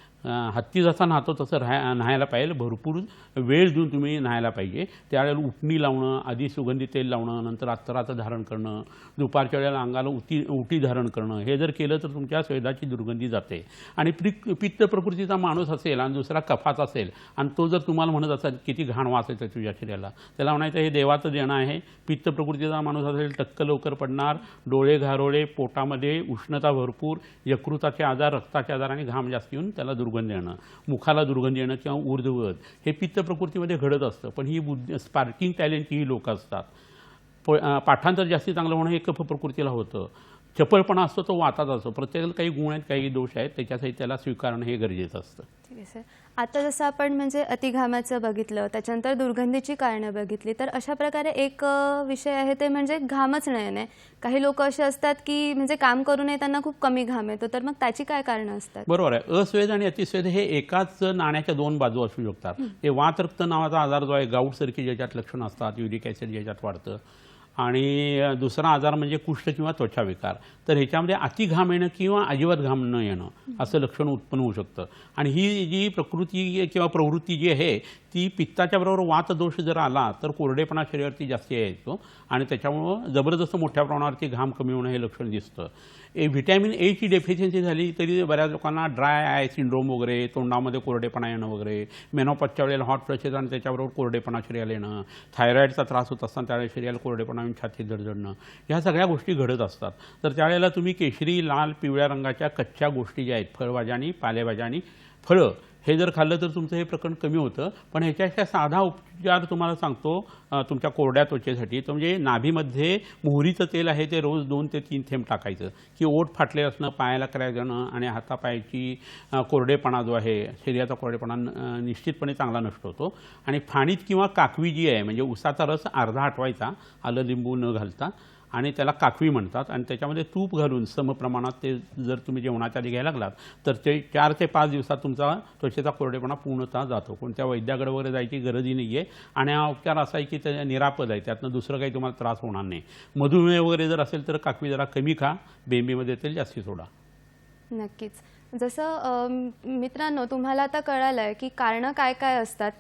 हत्ती जसा नाहतो तसं न्हायला पाहिजे, भरपूर वेळ देऊन तुम्ही न्हायला पाहिजे. त्यावेळेला उटणी लावणं, आधी सुगंधी तेल लावणं, नंतर अत्तराचं धारण करणं, दुपारच्या वेळेला अंगाला उटी धारण करणं, हे जर केलं तर तुमच्या स्वेदाची दुर्गंधी जाते. आणि पित्त प्रकृतीचा माणूस असेल आणि दुसरा कफाचा असेल आणि तो जर तुम्हाला म्हणत असेल किती घाण वास येतो तुझ्या शरीराला, त्याला म्हणायचं हे देवाचं देणं आहे. पित्त प्रकृतीचा माणूस असेल टक्क लवकर पडणार, डोळे घारोळे, पोटामध्ये उष्णता भरपूर, यकृताचे आजार, रक्ताचे आजार आणि घाम जास्त येऊन त्याला दुर्गंधी येणं, मुखाला दुर्गंधी येणं किंवा ऊर्ध्वगत, हे पित्त प्रकृतीमध्ये घडत असतं. पण ही स्पार्किंग टॅलेंटची ही लोक असतात. पाठांतर जास्ती चांगलं होणं हे कफ प्रकृतीला होतं. चपळपणा असतो तो वाताचा असतो. प्रत्येकाला काही गुण आहेत, काही दोष आहेत, त्याच्यासाठी त्याला स्वीकारणं हे गरजेचं असतं. ठीक आहे सर. आता जसं आपण म्हणजे अतिघामाचं बघितलं, त्याच्यानंतर दुर्गंधीची कारणं बघितली, तर अशा प्रकारे एक विषय आहे ते म्हणजे घामच नाही. काही लोक असे असतात की म्हणजे काम करू नये त्यांना खूप कमी घाम येतो, तर मग त्याची काय कारणं असतात? बरोबर आहे. अस्वेद आणि अतिस्वेद हे एकाच नाण्याच्या 2 बाजू असू शकतात. ते वातरक्त नावाचा आजार जो आहे, गाऊटसारखी ज्याच्यात लक्षणं असतात, युरिक ॲसिड ज्याच्यात वाढतं, आणि दुसरा आजार म्हणजे कुष्ठ किंवा त्वचा विकार. तर ह्याच्यामध्ये अति घाम येणं किंवा अजिबात घाम न येणं असं लक्षण उत्पन्न होऊ शकतं. आणि ही जी प्रकृती किंवा प्रवृत्ती जी आहे ती पित्ताच्या बरोबर वातदोष जर आला तर कोरडेपणा शरीरावरती जास्त येतो आणि त्याच्यामुळं जबरदस्त मोठ्या प्रमाणावरती घाम कमी होणं हे लक्षण दिसतं. व्हिटॅमिन एची डेफिशियन्सी झाली तरी बऱ्याच लोकांना ड्राय आय सिंड्रोम वगैरे, तोंडामध्ये कोरडेपणा येणं वगैरे, मेनोपॉजच्या वेळेला हॉट फ्लश येतं आणि त्याच्याबरोबर कोरडेपणा शरीराला येणं, थायरॉईडचा त्रास होत असताना त्यावेळेला शरीराला कोरडेपणा येऊन छाती जडजडणं, ह्या सगळ्या गोष्टी घडत असतात. तर त्यावेळेला तुम्ही केशरी, लाल, पिवळ्या रंगाच्या कच्च्या गोष्टी ज्या आहेत, फळभाज्या आणि पालेभाज्या आणि फळं, हे जर खाल्लं तर तुमचं हे प्रकरण कमी होतं. पण ह्याच्यापेक्षा साधा उपचार तुम्हाला सांगतो तुमच्या कोरड्या त्वचेसाठी. तर म्हणजे नाभीमध्ये मोहरीचं तेल आहे ते रोज 2 ते 3 थेंब टाकायचं, की ओठ फाटले असणं, पायाला करायचं आणि हातापायाची कोरडेपणा जो आहे, शरीराचा कोरडेपणा निश्चितपणे चांगला नष्ट होतो. आणि फाणीत किंवा काकवी जी आहे म्हणजे उसाचा रस अर्धा आटवायचा, आलं लिंबू न घालता, आणि त्याला काकवी म्हणतात, आणि त्याच्यामध्ये तूप घालून समप्रमाणात ते जर तुम्ही जेवणाच्या आधी घ्यायला लागलात तर ते 4 ते 5 दिवसात तुमचा त्वचेचा कोरडेपणा पूर्णतः जातो. कोणत्या वैद्याकडे वगैरे जायची गरजही नाही आहे. आणि हा उपचार असा आहे की त्या निरापद आहे, त्यातनं दुसरं काही तुम्हाला त्रास होणार नाही. मधुमेह वगैरे जर असेल तर काकवी जरा कमी खा, बेंबीमध्ये तेल जास्ती सोडा. नक्कीच. जसं मित्रांनो तुम्हाला आता कळालं आहे की कारणं काय काय असतात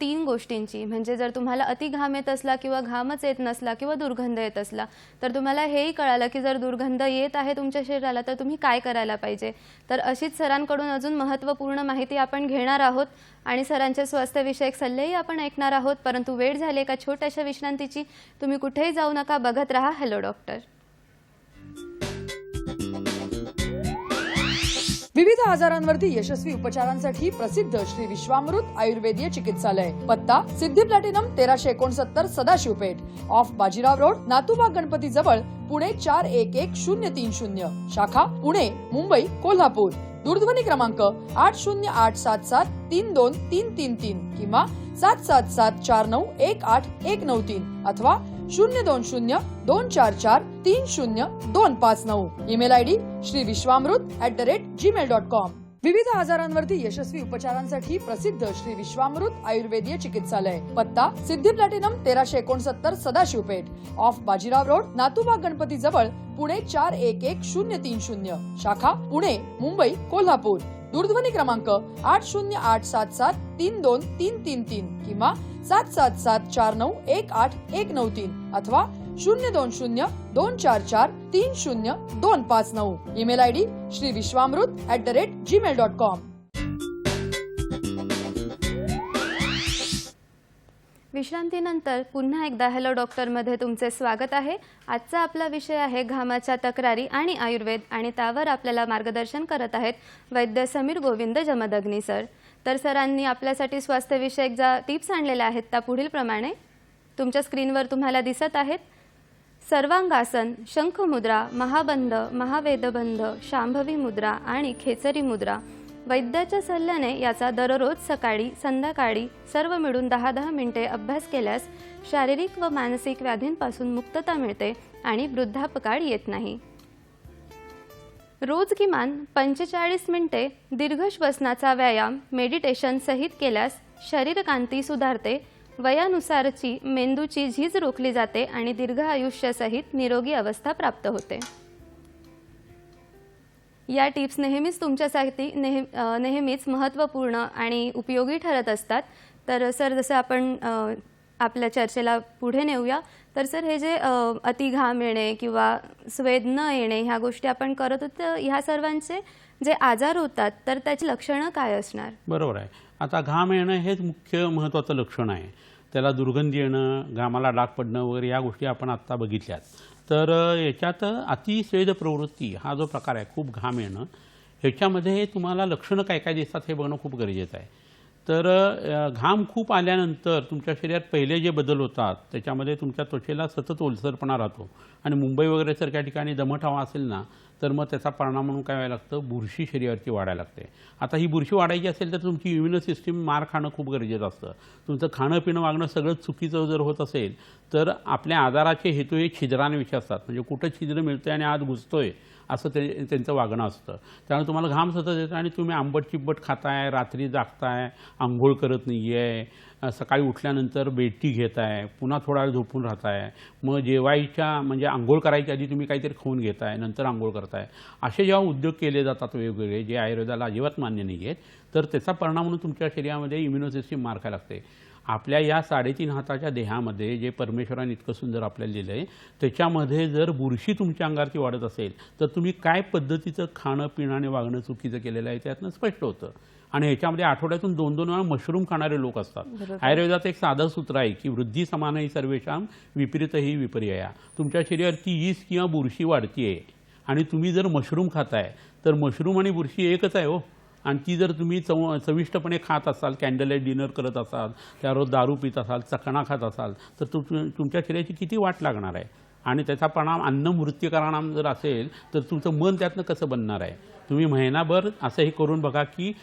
तीन गोष्टींची. म्हणजे जर तुम्हाला अति घाम येत असला किंवा घामच येत नसला किंवा दुर्गंध येत असला तर तुम्हाला हेही कळालं की जर दुर्गंध येत आहे तुमच्या शरीराला तर तुम्ही काय करायला पाहिजे. तर अशीच सरांकडून अजून महत्त्वपूर्ण माहिती आपण घेणार आहोत आणि सरांचे स्वास्थ्यविषयक सल्लेही आपण ऐकणार आहोत. परंतु वेळ झाली एका छोट्याशा विश्रांतीची. तुम्ही कुठेही जाऊ नका, बघत राहा हॅलो डॉक्टर. विविध आजारांवरती यशस्वी उपचारांसाठी प्रसिद्ध श्री विश्वामृत आयुर्वेदीय चिकित्सालय. पत्ता Siddhi Platinum 1369 Sadashivpeth off Bajirao Road, Natubag Ganpati जवळ, पुणे 411030. शाखा पुणे, मुंबई, कोल्हापूर. दूरध्वनी क्रमांक 8087732333 किंवा 7774918193 अथवा 02024430259. ईमेल आयडी श्रीविश्वामृत@gmail.com. विविध आजारांवरती यशस्वी उपचारांसाठी प्रसिद्ध श्री विश्वामृत आयुर्वेदीय चिकित्सालय. पत्ता Siddhi Platinum 1369 Sadashivpeth off Bajirao Road, Natubag Ganpati जवळ, पुणे 411030. शाखा पुणे, मुंबई, कोल्हापूर. दूरध्वनी क्रमांक 8087732333 किंवा 7774918193 अथवा 02024430259. ईमेल आयडी श्रीविश्वामृत@gmail.com. विश्रांतीनंतर पुन्हा एकदा हॅलो डॉक्टरमध्ये तुमचे स्वागत आहे. आजचा आपला विषय आहे घामाच्या तक्रारी आणि आयुर्वेद आणि त्यावर आपल्याला मार्गदर्शन करत आहेत वैद्य समीर गोविंद जमदग्नी सर. तर सरांनी आपल्यासाठी स्वास्थ्यविषयक ज्या टिप्स आणलेल्या आहेत त्या पुढील प्रमाणे तुमच्या स्क्रीनवर तुम्हाला दिसत आहेत. सर्वांगासन, शंखमुद्रा, महाबंध, महावेदबंध, शांभवी मुद्रा आणि खेचरी मुद्रा. वैद्याच्या सल्ल्याने याचा दररोज सकाळी संध्याकाळी सर्व मिळून 10-10 मिनिटे अभ्यास केल्यास शारीरिक व मानसिक व्याधींपासून मुक्तता मिळते आणि वृद्धापकाळ येत नाही. रोज किमान 45 मिनिटे दीर्घ श्वसनाचा व्यायाम मेडिटेशन सहित केल्यास शरीरकांती सुधारते, वयानुसारची मेंदूची झीज रोखली जाते आणि दीर्घ आयुष्यासहित निरोगी अवस्था प्राप्त होते. या टिप्स नेहमीच तुमच्यासाठी नेहमीच महत्त्वपूर्ण आणि उपयोगी ठरत असतात. तर सर जसं आपण आपल्या चर्चेला पुढे नेऊया. तर सर हे जे अति घाम येणे किंवा स्वेद न येणे ह्या गोष्टी आपण करत होतो, ह्या सर्वांचे जे आजार होतात तर त्याची लक्षणं काय असणार? बरोबर आहे. आता घाम येणं हेच मुख्य महत्त्वाचं लक्षण आहे. त्याला दुर्गंधी येणं, घामाला डाग पडणं वगैरे या गोष्टी आपण आत्ता बघितल्यात. तर याच्यात अतिस्वेद प्रवृत्ती हा जो प्रकार आहे, खूप घाम येणं, ह्याच्यामध्ये तुम्हाला लक्षणं काय काय दिसतात हे बघणं खूप गरजेचं आहे. तर घाम खूप आल्यानंतर तुमच्या शरीरात पहिले जे बदल होतात त्याच्यामध्ये तुमच्या त्वचेला सतत ओलसरपणा राहतो आणि मुंबई वगैरे सारख्या ठिकाणी दमट हवा असेल ना तर मग त्याचा परिणाम म्हणून काय व्हायला लागतं, बुरशी शरीरावरती वाढायला लागते. आता ही बुरशी वाढायची असेल तर तुमची इम्युनो सिस्टीम मार खाणं खूप गरजेचं असतं. तुमचं खाणं पिणं वागणं सगळं चुकीचं जर होत असेल तर आपल्या आजाराचे हेतू हे छिद्रांविषयी असतात. म्हणजे कुठं छिद्र मिळतंय आणि आत घुसतोय असं त्यांचं वागणं असतं. त्यामुळे तुम्हाला घाम सतत येतं आणि तुम्ही आंबट चिंबट खाताय, रात्री जागताय, आंघोळ करत नाही आहे, सकाळी उठल्यानंतर बेटी घेताय, पुन्हा थोडा वेळ झोपून राहताय, मग जेवायच्या म्हणजे आंघोळ करायच्या आधी तुम्ही काहीतरी खाऊन घेताय, नंतर आंघोळ करताय. असे जेव्हा उद्योग केले जातात वेगवेगळे जे आयुर्वेदाला अजिबात मान्य नाही आहेत तर त्याचा परिणाम म्हणून तुमच्या शरीरामध्ये इम्युनो सिस्टीम मार खायला लागते. आपल्या या 3.5 हाताच्या देहामध्ये जे परमेश्वराने इतकं सुंदर आपल्याला दिलं आहे त्याच्यामध्ये जर बुरशी तुमच्या अंगावरती वाढत असेल तर तुम्ही काय पद्धतीचं खाणं पिणं आणि वागणं चुकीचं केलेलं आहे त्यातनं स्पष्ट होतं. आणि ह्याच्यामध्ये आठवड्यातून 2-2 वेळा मशरूम खाणारे लोक असतात. आयुर्वेदात एक साधं सूत्र आहे की वृद्धी समान ही सर्वेषां विपरीत ही विपर्यया. तुमच्या शरीरावरती यीस्ट किंवा बुरशी वाढतीये आणि तुम्ही जर मशरूम खाताय तर मशरूम आणि बुरशी एकच आहे हो. आणि ती जर तुम्ही चविष्टपणे खात असाल, कॅन्डल लाईट डिनर करत असाल, त्यावर दारू पित असाल, चकणा खात असाल तर तुमच्या शरीराची किती वाट लागणार आहे. आणि त्याचा परिणाम अन्न मृत्यूकारणाम जर असेल तर तुमचं मन त्यातनं कसं बनणार आहे. तुम्ही महिनाभर असं हे करून बघा की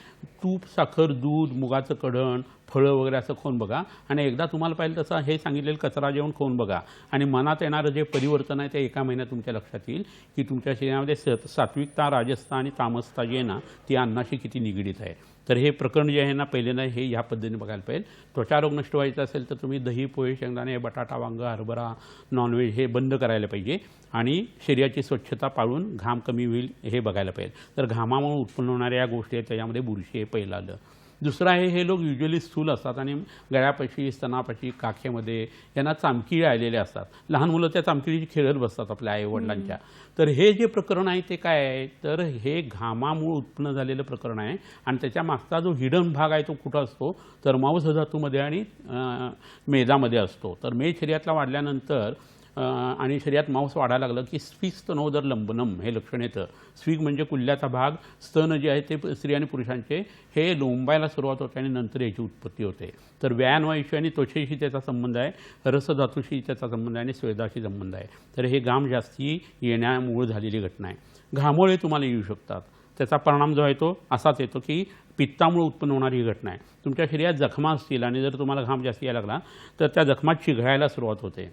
तूप, साखर, दूध, मुगाचं कढण, फळं वगैरे असं खाऊन बघा आणि एकदा तुम्हाला पाहिलं तसं हे सांगितलेलं कचरा जेवण खाऊन बघा आणि मनात येणारं जे परिवर्तन आहे ते एका महिन्यात तुमच्या लक्षात येईल की तुमच्या शरीरामध्ये सात्विकता, राजसता आणि तामसता जी आहे ना ती अन्नाशी किती निगडीत आहे. तर हे प्रकरण जे आहे ना पहिल्यांदा हे ह्या पद्धतीने बघायला पाहिजे. त्वचारोग नष्ट व्हायचा असेल तर तुम्ही दही, पोहे, शेंगदाणे, बटाटा, वांग, हरभरा, नॉनव्हेज हे बंद करायला पाहिजे आणि शरीराची स्वच्छता पाळून घाम कमी होईल हे बघायला पाहिजे. तर घामामुळे उत्पन्न होणाऱ्या या गोष्टी आहेत त्याच्यामध्ये बुरशी हे पहिलं आलं. दुसरं आहे हे लोक युजली स्थूल असतात आणि गळ्यापाशी, स्तनापाशी, काखेमध्ये यांना चामखिळी आलेल्या असतात. लहान मुलं त्या चामखिळीची खेळत बसतात आपल्या आईवडिलांच्या. तर हे जे प्रकरण आहे ते काय आहे तर हे घामामुळे उत्पन्न झालेलं प्रकरण आहे आणि त्याच्या मागचा जो हिडन भाग आहे तो कुठं असतो तर मांस धातूमध्ये आणि मेदामध्ये असतो. तर मेद शरीरातला वाढल्यानंतर आणि शरीरात मांस वाढायला लागलं की स्फिग स्तनोदर लंबनम हे लक्षण येतं. स्फिग म्हणजे कुल्ल्याचा भाग, स्तन जे आहे ते स्त्री आणि पुरुषांचे हे लोंबायला सुरुवात होते आणि नंतर याची उत्पत्ती होते. तर व्यायामवायूशी आणि त्वचेशी त्याचा संबंध आहे, रसधातूशी त्याचा संबंध आहे आणि स्वेदाशी संबंध आहे. तर हे घाम जास्ती येण्यामुळे झालेली घटना आहे. घामोळे तुम्हाला येऊ शकतात. त्याचा परिणाम जो आहे तो असाच येतो की पित्तामुळे उत्पन्न होणारी ही घटना आहे. तुमच्या शरीरात जखमा असतील आणि जर तुम्हाला घाम जास्त यायला लागला तर त्या जखमात चिघळायला सुरुवात होते.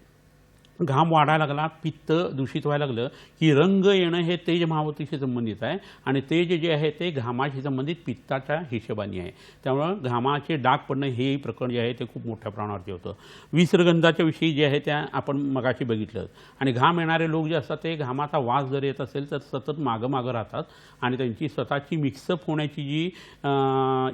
घाम वाढायला लागला, पित्त दूषित व्हायला लागलं की रंग येणं हे तेज महावतीशी संबंधित आहे आणि तेज जे आहे ते घामाशी संबंधित पित्ताच्या हिशोबाने आहे. त्यामुळं घामाचे डाग पडणं हे प्रकरण जे आहे ते खूप मोठ्या प्रमाणावरती होतं. विसर्गंधाच्या विषयी जे आहे त्या आपण मगाशी बघितलं आणि घाम येणारे लोक जे असतात ते घामाचा वास जर येत असेल तर सतत मागं राहतात आणि त्यांची स्वतःची मिक्सअप होण्याची जी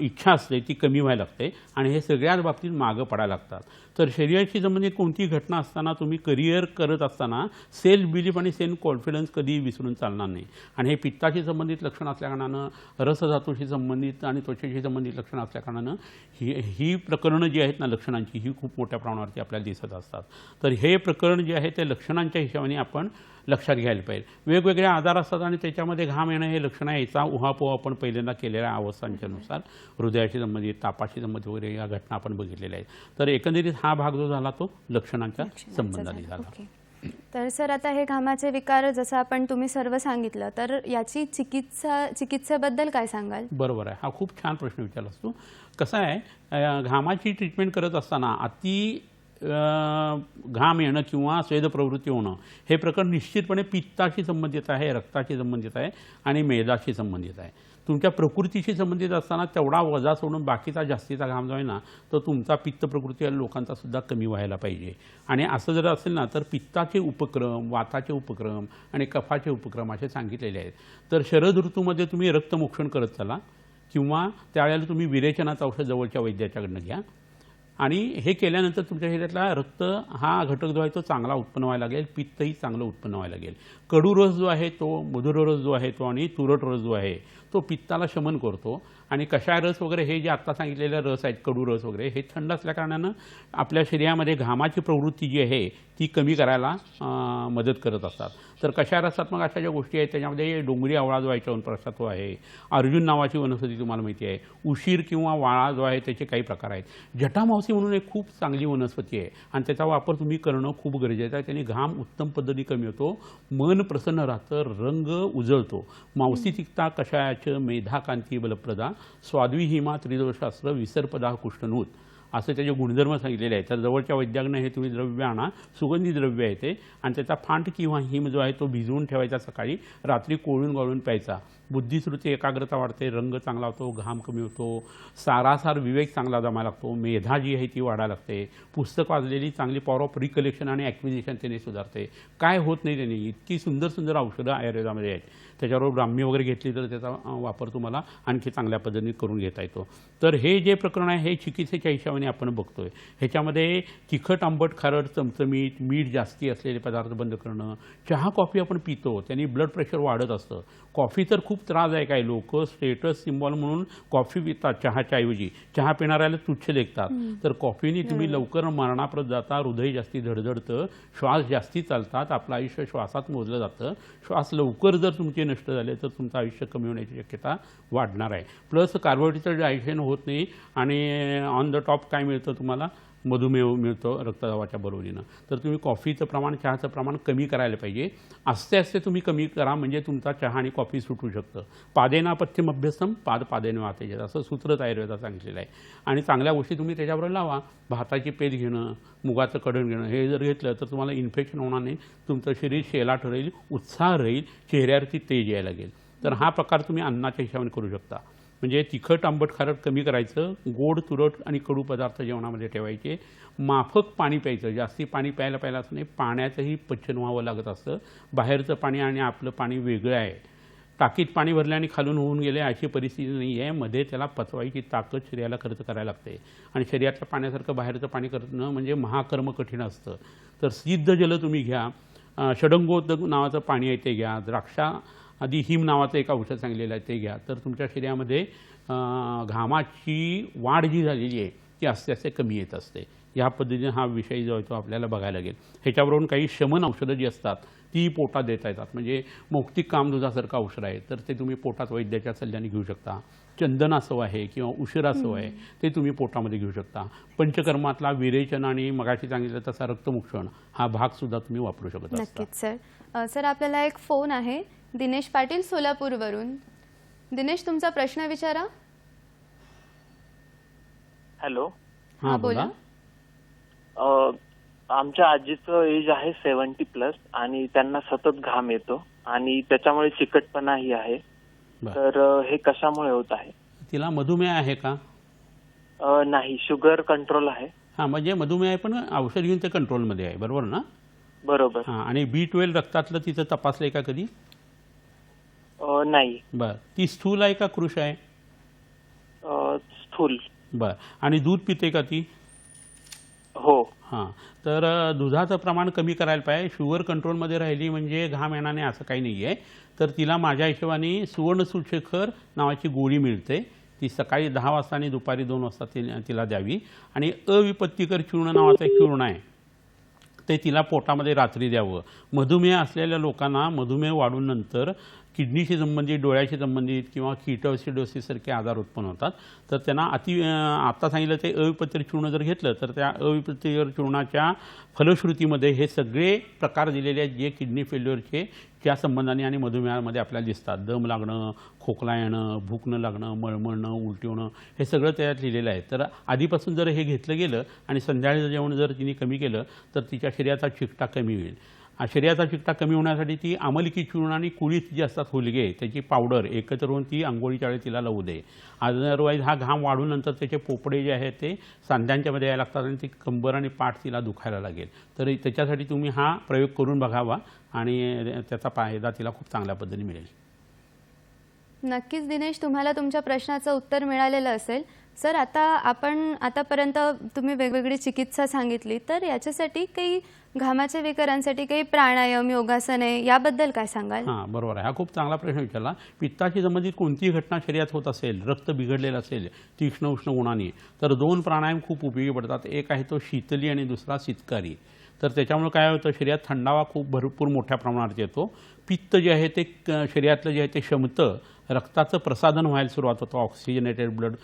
इच्छा असते ती कमी व्हायला लागते आणि हे सगळ्याच बाबतीत मागं पडायला लागतात. तर शरीराशी संबंधित कोणतीही घटना असताना तुम्ही करिअर करत असताना सेल्फ बिलीफ आणि सेल्फ कॉन्फिडन्स कधी विसरून चालणार नाही. आणि हे पित्ताशी संबंधित लक्षण असल्याकारणानं, रसधातूशी संबंधित आणि त्वचेशी संबंधित लक्षणं असल्याकारणानं ही प्रकरणं जी आहेत ना लक्षणांची ही खूप मोठ्या प्रमाणावरती आपल्याला दिसत असतात. तर हे प्रकरण जे आहे ते लक्षणांच्या हिशोबाने आपण लक्षात घ्यायला पाहिजे. वेगवेगळे आजार असतात आणि त्याच्यामध्ये घाम येणं हे लक्षणं आहे. याचा उहापोह आपण पहिल्यांदा केलेल्या अवस्थांच्यानुसार हृदयाशी संबंधित, तापाशी संबंधित वगैरे या घटना आपण बघितलेल्या आहेत. तर एकंदरीत हा भाग जो झाला तो लक्षणांच्या संबंधाने झाला. ओके. तर सर आता हे घामाचे विकार जसं आपण तुम्ही सर्व सांगितलं तर याची चिकित्सेबद्दल काय सांगाल? बरोबर आहे. हा खूप छान प्रश्न विचारलास तू. कसं आहे घामाची ट्रीटमेंट करत असताना घाम येणं किंवा स्वेद प्रवृत्ती होणं हे प्रकरण निश्चितपणे पित्ताशी संबंधित आहे, रक्ताशी संबंधित आहे आणि मेदाशी संबंधित आहे. तुमच्या प्रकृतीशी संबंधित असताना तेवढा वजा सोडून बाकीचा जास्तीचा घाम जो आहे ना तो तुमचा पित्त प्रकृती लोकांचा सुद्धा कमी व्हायला पाहिजे. आणि असं जर असेल ना तर पित्ताचे उपक्रम, वाताचे उपक्रम आणि कफाचे उपक्रम असे सांगितलेले आहेत. तर शरद ऋतूमध्ये तुम्ही रक्तमोक्षण करत चला किंवा त्यावेळेला तुम्ही विरेचनाचं औषध जवळच्या वैद्याच्याकडनं घ्या आणि हे केल्यानंतर तुमच्या शरीरातला रक्त हा घटक जो आहे तो चांगला उत्पन्न व्हायला लागेल, पित्तही चांगलं उत्पन्न व्हायला लागेल. कडू रस जो आहे तो, मधुर रस जो आहे तो आणि तुरट रस जो आहे तो पित्ताला शमन करतो. आणि कषाय रस वगैरे हे जे आत्ता सांगितलेले रस आहेत, कडू रस वगैरे हे थंड असल्याकारणानं आपल्या शरीरामध्ये घामाची प्रवृत्ती जी आहे ती कमी करायला मदत करत असतात. तर कषाय रसात मग अशा ज्या गोष्टी आहेत त्याच्यामध्ये डोंगरी आवळा जो आहे च्यवनप्राशत्व आहे, अर्जुन नावाची वनस्पती तुम्हाला माहिती आहे, उशीर किंवा वाळा जो आहे त्याचे काही प्रकार आहेत, जटामावसी म्हणून एक खूप चांगली वनस्पती आहे आणि त्याचा वापर तुम्ही करणं खूप गरजेचं आहे. त्याने घाम उत्तम पद्धतीने कमी होतो, मन प्रसन्न राहतं, रंग उजळतो. मावसी तिक्ता कषायाचं मेधाकांती बलप्रदा स्वाद्वी हिमा त्रिदोषास्त्र विसर्पदा कुष्ठनूत असे त्याचे गुणधर्म सांगितलेले आहेत. तर जवळच्या वैद्याकडनं हे तुम्ही द्रव्य आणा, सुगंधी द्रव्य आहे ते आणि त्याचा फांट किंवा हिम जो आहे तो भिजवून ठेवायचा, सकाळी रात्री कोळून गाळून प्यायचा. बुद्धिश्रुती एकाग्रता वाढते, रंग चांगला होतो, घाम कमी होतो, सारासार विवेक चांगला जमायला लागतो, मेधा जी आहे ती वाढायला लागते, पुस्तक वाचलेली चांगली पॉवर ऑफ रिकलेक्शन आणि ॲक्विजिशन त्याने सुधारते. काय होत नाही त्याने, इतकी सुंदर सुंदर औषधं आयुर्वेदामध्ये आहेत. त्याच्याबरोबर ब्राह्मी वगैरे घेतली तर त्याचा वापर तुम्हाला आणखी चांगल्या पद्धतीने करून घेता येतो. तर हे जे प्रकरण आहे हे चिकित्सेच्या हिशोबाने आपण बघतोय. ह्याच्यामध्ये तिखट, आंबट, खारट, चमचमीत, मीठ जास्ती असलेले पदार्थ बंद करणं. चहा कॉफी आपण पितो त्याने ब्लड प्रेशर वाढत असतं. कॉफी तर खूप त्रासदायक आहे. लोक स्टेटस सिम्बॉल म्हणून कॉफी पितात चहाच्या ऐवजी, चहा पिणाऱ्याला तुच्छ लेखतात. तर कॉफीने तुम्ही लवकर मरणाप्रत जाता, हृदय जास्ती धडधडतं, श्वास जास्ती चालतात, आपलं आयुष्य श्वासात मोजलं जातं. श्वास लवकर जर तुमचे नष्ट झाले तर तुमचं आयुष्य कमी होण्याची शक्यता वाढणार आहे. प्लस कार्बोहायड्रेटचं डायजेशन होत नाही आणि ऑन द टॉप काय मिळतं तुम्हाला, मधुमेह मिळतो रक्तदाबाच्या बरोबरीनं. तर तुम्ही कॉफीचं प्रमाण, चहाचं प्रमाण कमी करायला पाहिजे. आस्ते आस्ते तुम्ही कमी करा म्हणजे तुमचा चहा आणि कॉफी सुटू शकतं. पादेना पथ्यम अभ्यस्तम पादेन वातेज असं सूत्रच आयुर्वेदात सांगितलेलं आहे. आणि चांगल्या गोष्टी तुम्ही त्याच्याबरोबर लावा. भाताची पेज घेणं, मुगाचं कडण घेणं हे जर घेतलं तर तुम्हाला इन्फेक्शन होणार नाही, तुमचं शरीर शेलाट राहील, उत्साह राहील, चेहऱ्यावरती तेज यायला लागेल. तर हा प्रकार तुम्ही अन्नाच्या हिशोबाने करू शकता. म्हणजे तिखट आंबट खारट कमी करायचं, गोड तुरट आणि कडू पदार्थ जेवणामध्ये ठेवायचे, माफक पाणी प्यायचं, जास्ती पाणी प्यायला असं नाही, पाण्याचंही पचन व्हावं लागत असतं, बाहेरचं पाणी आणि आपलं पाणी वेगळं आहे, टाकीत पाणी भरले आणि खालून होऊन गेले अशी परिस्थिती नाही आहे, मध्ये त्याला पचवायची ताकद शरीराला खर्च करायला लागते आणि शरीरातल्या पाण्यासारखं बाहेरचं पाणी करणं म्हणजे महाकर्म कठीण असतं. तर सिद्ध जल तुम्ही घ्या, षडंगोदक नावाचं पाणी आहे ते घ्या, द्राक्षा आधी हिम नावाचं एक औषध सांगलेलं आहे ते घ्या, तर तुमच्या शरीरामध्ये घामाची वाढ जी झालेली आहे ती आस्ते आस्ते कमी येत असते. या पद्धतीने हा विषय जो आहे तो आपल्याला बघायला लागेल. ह्याच्यावरून काही शमन औषधं जी असतात ती पोटात देता येतात, म्हणजे मौक्तिक कामदुधासारखं औषध आहे तर ते तुम्ही पोटात वैद्याच्या सल्ल्याने घेऊ शकता. चंदनासव आहे किंवा उशिरासव आहे ते तुम्ही पोटामध्ये घेऊ शकता. पंचकर्मातला विरेचन आणि मगाशी सांगितलं तसा रक्तमुक्षण हा भागसुद्धा तुम्ही वापरू शकता. नक्कीच सर. सर आपल्याला एक फोन आहे दिनेश पाटील सोलापूरवरून. दिनेश तुमचा प्रश्न विचारा. हॅलो. हां बोला. आमच्या आजीचं एज आहे 70+ आणि त्यांना सतत घाम येतो आणि त्याच्यामुळे चिकटपणाही आहे. तर हे कशामुळे होत आहे? तिला मधुमेह आहे का? नाही, शुगर कंट्रोल आहे. हां, म्हणजे मधुमेह आहे पण औषध घेऊन ते कंट्रोलमध्ये आहे, बरोबर ना? बरोबर. हां, आणि B12 रक्तातलं तिचं तपासलंय का कधी? नाही. बरं. ती स्थूल आहे का कृश आहे? स्थूल. बरं. आणि दूध पिते का ती? हो. हां, तर दुधाचं प्रमाण कमी करायला पाहिजे. शुगर कंट्रोलमध्ये राहिली म्हणजे घाम येणार नाही असं काही नाही आहे. तर तिला माझ्या हिशोबाने सुवर्णसूतशेखर नावाची गोळी मिळते, ती सकाळी 10 वाजता आणि दुपारी 2 वाजता तिला द्यावी. आणि अविपत्तिकर चूर्ण नावाचं एक चूर्ण आहे ते तिला पोटामध्ये रात्री द्यावं. मधुमेह असलेल्या लोकांना मधुमेह वाढून नंतर किडनीशी संबंधित, डोळ्याशी संबंधित किंवा कीटोसिडोसिससारखे आजार उत्पन्न होतात. तर त्यांना आता सांगितलं ते अविपत्तिकर चूर्ण जर घेतलं तर त्या अविपत्तिकर चूर्णाच्या फलश्रुतीमध्ये हे सगळे प्रकार दिलेले आहेत जे किडनी फेल्युअरचे त्या संबंधाने आणि मधुमेहामध्ये आपल्याला दिसतात. दम लागणं, खोकला येणं, भूक न लागणं, मळमळणं, उलटी होणं, हे सगळं त्यात लिहिलेलं आहे. तर आधीपासून जर हे घेतलं गेलं आणि संध्याकाळचं जेवण जर तिने कमी केलं तर तिच्या शरीराचा चिकटा कमी होईल. शरीराचा चिकटा कमी होण्यासाठी ती आमलकी चूर्ण आणि कुळीत जे असतात हुलगे त्याची पावडर एकत्र होऊन ती अंघोळीच्या वेळी तिला लावू दे. अदरवाईज हा घाम वाढून नंतर त्याचे पोपडे जे आहेत ते सांध्यांच्या मध्ये यायला लागतात आणि ती कंबर आणि पाठ तिला दुखायला लागेल. तर त्याच्यासाठी तुम्ही हा प्रयोग करून बघावा आणि त्याचा फायदा तिला खूप चांगल्या पद्धतीने मिळेल. नक्कीच दिनेश, तुम्हाला तुमच्या प्रश्नाचं उत्तर मिळालेलं असेल. सर आता आपण आतापर्यंत तुम्ही वेगवेगळी चिकित्सा सांगितली, तर याच्यासाठी काही घामाच्या विकारांसाठी काही प्राणायाम, योगासने याबद्दल काय सांगाल? हां, बरोबर आहे. हा खूप चांगला प्रश्न विचारला. पित्ताशी संबंधित कोणतीही घटना शरीरात होत असेल, रक्त बिघडलेलं असेल तीक्ष्ण उष्ण गुणांनी, तर 2 प्राणायाम खूप उपयोगी पडतात. एक आहे तो शीतली आणि दुसरा शीतकारी. तर त्याच्यामुळे काय होतं, शरीरात थंडावा खूप भरपूर मोठ्या प्रमाणात येतो. पित्त जे आहे ते शरीरातलं जे आहे ते शमतं, रक्ताचं प्रसादन व्हायला सुरुवात होतं, ऑक्सिजनेटेड ब्लड,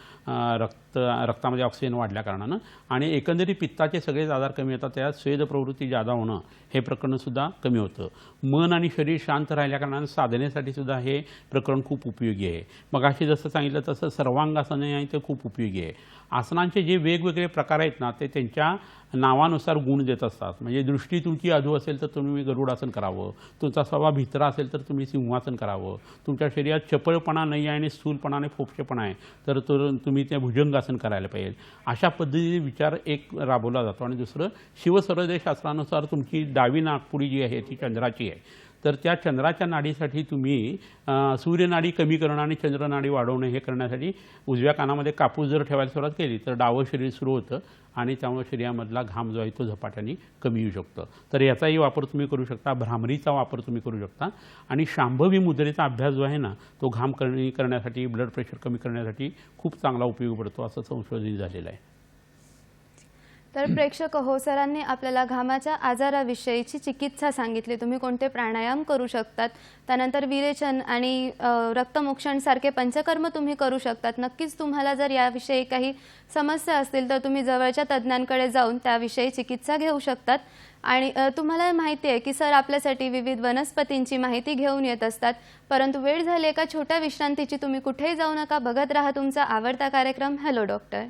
रक्तामध्ये ऑक्सिजन वाढल्या कारणानं, आणि एकंदरीत पित्ताचे सगळेच आजार कमी होतात. त्यात स्वेद प्रवृत्ती जादा होणं हे प्रकरणसुद्धा कमी होतं. मन आणि शरीर शांत राहिल्या कारणानं साधनेसाठी सुद्धा हे प्रकरण खूप उपयोगी आहे. मगाशी जसं सांगितलं तसं सर्वांगासने आहे ते खूप उपयोगी आहे. आसनांचे जे वेगवेगळे प्रकार आहेत ना ते त्यांच्या नावानुसार गुण देत असतात. म्हणजे दृष्टी तुमची अधू असेल तर तुम्ही गरुडासन करावं, तुमचा स्वभाव भित्रा असेल तर तुम्ही सिंहासन करावं, तुमच्या शरीरात चपळपणा नाही आहे आणि स्थूलपणा आणि फोपशेपणा आहे तर तुम्ही ते भुजंगासन करायला पाहिजे. अशा पद्धतीने विचार एक राबवला जातो. आणि दुसरं शिवसर्वदेश शास्त्रानुसार तुमची डावी नागपुडी जी आहे ती चंद्राची आहे. तर त्या चंद्राच्या नाडीसाठी तुम्ही सूर्यनाडी कमी करणं आणि चंद्रनाडी वाढवणं हे करण्यासाठी उजव्या कानामध्ये कापूस जर ठेवायला सुरुवात केली तर डावं शरीर सुरू होतं आणि त्यामुळे शरीरामधला घाम जो आहे तो झपाट्याने कमी येऊ शकतो. तर याचाही वापर तुम्ही करू शकता, भ्रामरीचा वापर तुम्ही करू शकता. आणि शांभवी मुद्रेचा अभ्यास जो आहे ना तो घाम कमी करण्यासाठी, ब्लड प्रेशर कमी करण्यासाठी खूप चांगला उपयोग पडतो असं संशोधन झालेलं आहे. तर प्रेक्षक हो, सरांनी आपल्याला घामाच्या आजाराविषयीची चिकित्सा सांगितली. तुम्ही कोणते प्राणायाम करू शकतात, त्यानंतर विरेचन आणि रक्तमोक्षण सारखे पंचकर्म तुम्ही करू शकतात. नक्कीच तुम्हाला जर याविषयी काही समस्या असतील तर तुम्ही जवळच्या तज्ज्ञांकडे जाऊन त्याविषयी चिकित्सा घेऊ शकतात. आणि तुम्हाला माहिती आहे की सर आपल्यासाठी विविध वनस्पतींची माहिती घेऊन येत असतात. परंतु वेळ झाली एका छोट्या विश्रांतीची. तुम्ही कुठेही जाऊ नका, बघत राहा तुमचा आवडता कार्यक्रम हॅलो डॉक्टर.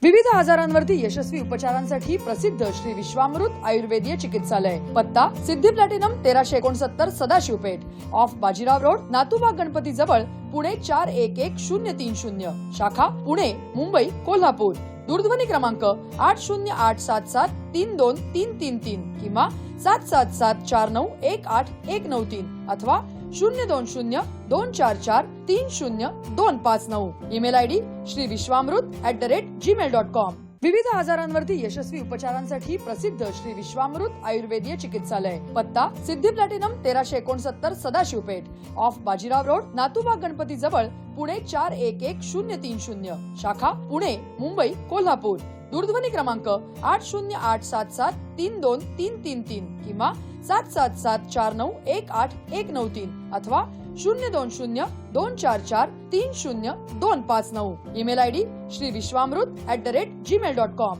विविध आजारांवरती यशस्वी उपचारांसाठी प्रसिद्ध श्री विश्वामृत आयुर्वेदीय चिकित्सालय. पत्ता Siddhi Platinum 1369 Sadashivpeth off Bajirao Road, Natubag Ganpati जवळ, पुणे 411030. शाखा पुणे, मुंबई, कोल्हापूर. दूरध्वनी क्रमांक 8087732333 किंवा 7774918193 अथवा 02024430259. ईमेल आयडी श्रीविश्वामृत@gmail.com. विविध आजारांवरती यशस्वी उपचारांसाठी प्रसिद्ध श्री विश्वामृत आयुर्वेदीय चिकित्सालय. पत्ता Siddhi Platinum 1369 Sadashivpeth off Bajirao Road, Natubag Ganpati जवळ, पुणे 411030. शाखा पुणे, मुंबई, कोल्हापूर. दूरध्वनी क्रमांक 8087732333 किंवा 7774918193 अथवा 02024430259. ईमेल आयडी श्रीविश्वामृत@gmail.com.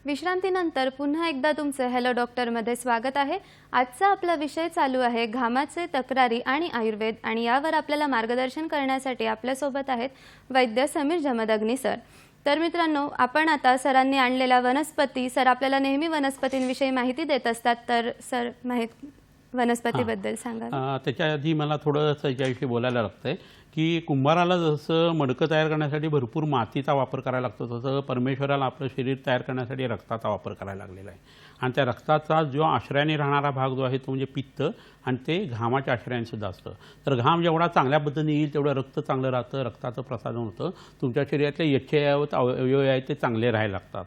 विश्रांतीनंतर पुन्हा एकदा तुमचं हॅलो डॉक्टरमध्ये स्वागत आहे. आजचा आपला विषय चालू आहे घामाचे, तक्रारी आणि आयुर्वेद, आणि यावर आपल्याला मार्गदर्शन करण्यासाठी आपल्यासोबत आहेत वैद्य समीर जमदग्नी सर. तर मित्रांनो, आपण आता सरांनी आणलेल्या वनस्पती, सर आपल्याला नेहमी वनस्पतींविषयी माहिती देत असतात, तर सर वनस्पतीबद्दल सांगा. त्याच्या आधी मला थोडं त्याच्याविषयी बोलायला लागतंय की कुंभाराला जसं मडकं तयार करण्यासाठी भरपूर मातीचा वापर करायला लागतो, तसं परमेश्वराला आपलं शरीर तयार करण्यासाठी रक्ताचा वापर करायला लागलेला आहे. आणि त्या रक्ताचा जो आश्रयाने राहणारा भाग जो आहे तो म्हणजे पित्त, आणि ते घामाच्या आश्रयाने सुद्धा असतं. तर घाम जेवढा चांगल्या पद्धतीने येईल तेवढं रक्त चांगलं राहतं, रक्ताचं प्रसारण होतं, तुमच्या शरीरातले यच्छयावत अवयव आहेत ते चांगले राहायला लागतात.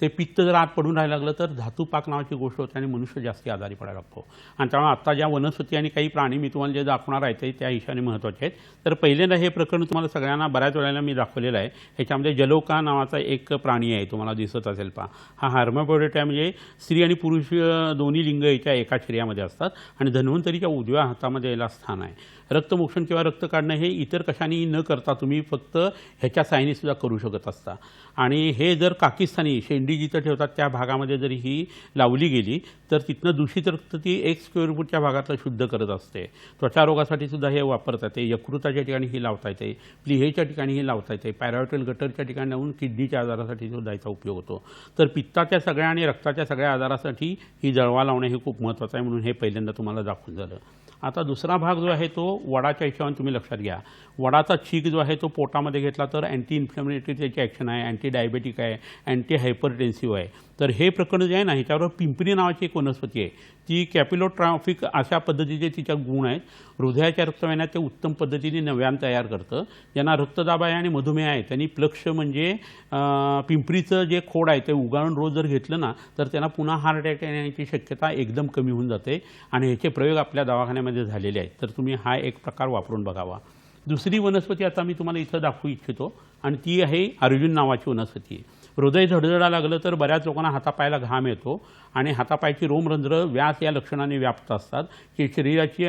ते पित्त जर आत पडून राहायला लागलं तर धातूपाक नावाची गोष्ट होते आणि मनुष्य जास्ती आजारी पडायला लागतो. आणि त्यामुळे आत्ता ज्या वनस्पती आणि काही प्राणी मी तुम्हाला जे दाखवणार आहे ते त्या हिशाने महत्त्वाचे आहेत. तर पहिल्यांदा हे प्रकरण तुम्हाला सगळ्यांना बऱ्याच वेळेला मी दाखवलेलं आहे. ह्याच्यामध्ये जलौका नावाचा एक प्राणी आहे, तुम्हाला दिसत असेल पहा. हा हर्माफ्रोडिट आहे, म्हणजे स्त्री आणि पुरुष दोन्ही लिंग याच्या एका शरीरामध्ये असतात. आणि धन्वंतरीच्या उजव्या हातामध्ये याला स्थान आहे. रक्तमोक्षण किंवा रक्त काढणं हे इतर कशाने न करता तुम्ही फक्त ह्याच्या साहाय्याने सुद्धा करू शकत असता. आणि हे जर काकिस्तानी शेंडी जिथं ठेवतात त्या भागामध्ये जरी ही लावली गेली तर तिथनं दूषित रक्त ती 1 स्क्वेअर फूटच्या भागातलं शुद्ध करत असते. त्वचा रोगासाठी सुद्धा हे वापरता येते, यकृताच्या ठिकाणी ही लावता येते, प्लीहेच्या ठिकाणी ही लावता येते, पॅरायटल गटरच्या ठिकाणी लावून किडनीच्या आजारासाठी सुद्धा याचा उपयोग होतो. तर पित्ताच्या सगळ्या आणि रक्ताच्या सगळ्या आजारासाठी ही जळवा लावणे हे खूप महत्त्वाचं आहे, म्हणून हे पहिल्यांदा तुम्हाला दाखवून झालं. आता दुसरा भाग जो आहे तो वडाच्या हिशोबाने तुम्ही लक्षात घ्या. वडाचा चीक जो आहे तो पोटामध्ये घेतला तर अँटी इन्फ्लेमेटरी त्याची ॲक्शन आहे, अँटी डायबेटिक आहे, अँटी हायपरटेन्सिव्ह आहे. तर हे प्रकरण जे आहे ना, ह्याच्यावर पिंपरी नावाची एक वनस्पती आहे, ती कॅपिलोट्रॉफिक अशा पद्धतीचे तिच्या गुण आहेत. हृदयाच्या रक्तवाहिन्या ते उत्तम पद्धतीने नव्यान तयार करतं. ज्यांना रक्तदाब आहे आणि मधुमेह आहे त्यांनी प्लक्ष म्हणजे पिंपरीचं जे खोड आहे ते उगाळून रोज जर घेतलं ना तर त्यांना पुन्हा हार्ट अटॅक येण्याची शक्यता एकदम कमी होऊन जाते. आणि ह्याचे प्रयोग आपल्या दवाखान्यामध्ये झालेले आहेत, तर तुम्ही हा एक प्रकार वापरून बघावा. दुसरी वनस्पती आता मी तुम्हाला इथं दाखवू इच्छितो, आणि ती आहे अर्जुन नावाची वनस्पती. हृदय धडधडा लागलं तर बऱ्याच लोकांना हातापायाला घाम येतो आणि हातापायाची रोमरंध्र व्यास या लक्षणाने व्याप्त असतात की शरीराची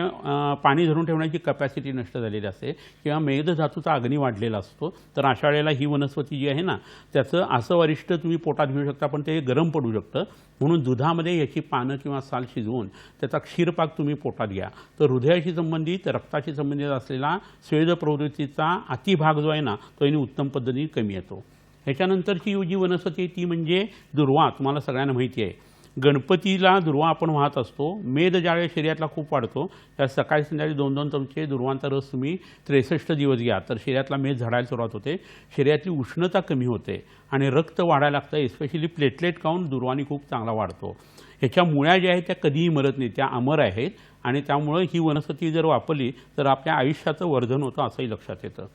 पाणी धरून ठेवण्याची कपॅसिटी नष्ट झालेली असते किंवा मेदधातूचा अग्नी वाढलेला असतो. तर अशा वेळेला ही वनस्पती जी आहे ना त्याचं असं वरिष्ठ तुम्ही पोटात घेऊ शकता, पण ते गरम पडू शकतं. म्हणून दुधामध्ये याची पानं किंवा साल शिजवून त्याचा क्षीरपाक तुम्ही पोटात घ्या. तर हृदयाशी संबंधित, रक्ताशी संबंधित असलेला स्वेद प्रवृत्तीचा अतिभाग जो आहे ना तो याने उत्तम पद्धतीने कमी येतो. ह्याच्यानंतरची जी वनस्पती आहे ती म्हणजे दुर्वा. तुम्हाला सगळ्यांना माहिती आहे, गणपतीला दुर्वा आपण वाहत असतो. मेद ज्यावेळेस शरीरातला खूप वाढतो त्या सकाळी संध्याकाळी 2-2 चमचे दुर्वांचा रस तुम्ही 63 दिवस घ्या, तर शरीरातला मेद झडायला सुरुवात होते, शरीरातली उष्णता कमी होते आणि रक्त वाढायला लागतं. एस्पेशली प्लेटलेट काउंट दुर्वानी खूप चांगला वाढतो. ह्याच्या मुळ्या ज्या आहेत त्या कधीही मरत नाही, त्या अमर आहेत. आणि त्यामुळं ही वनस्पती जर वापरली तर आपल्या आयुष्याचं वर्धन होतं असंही लक्षात येतं.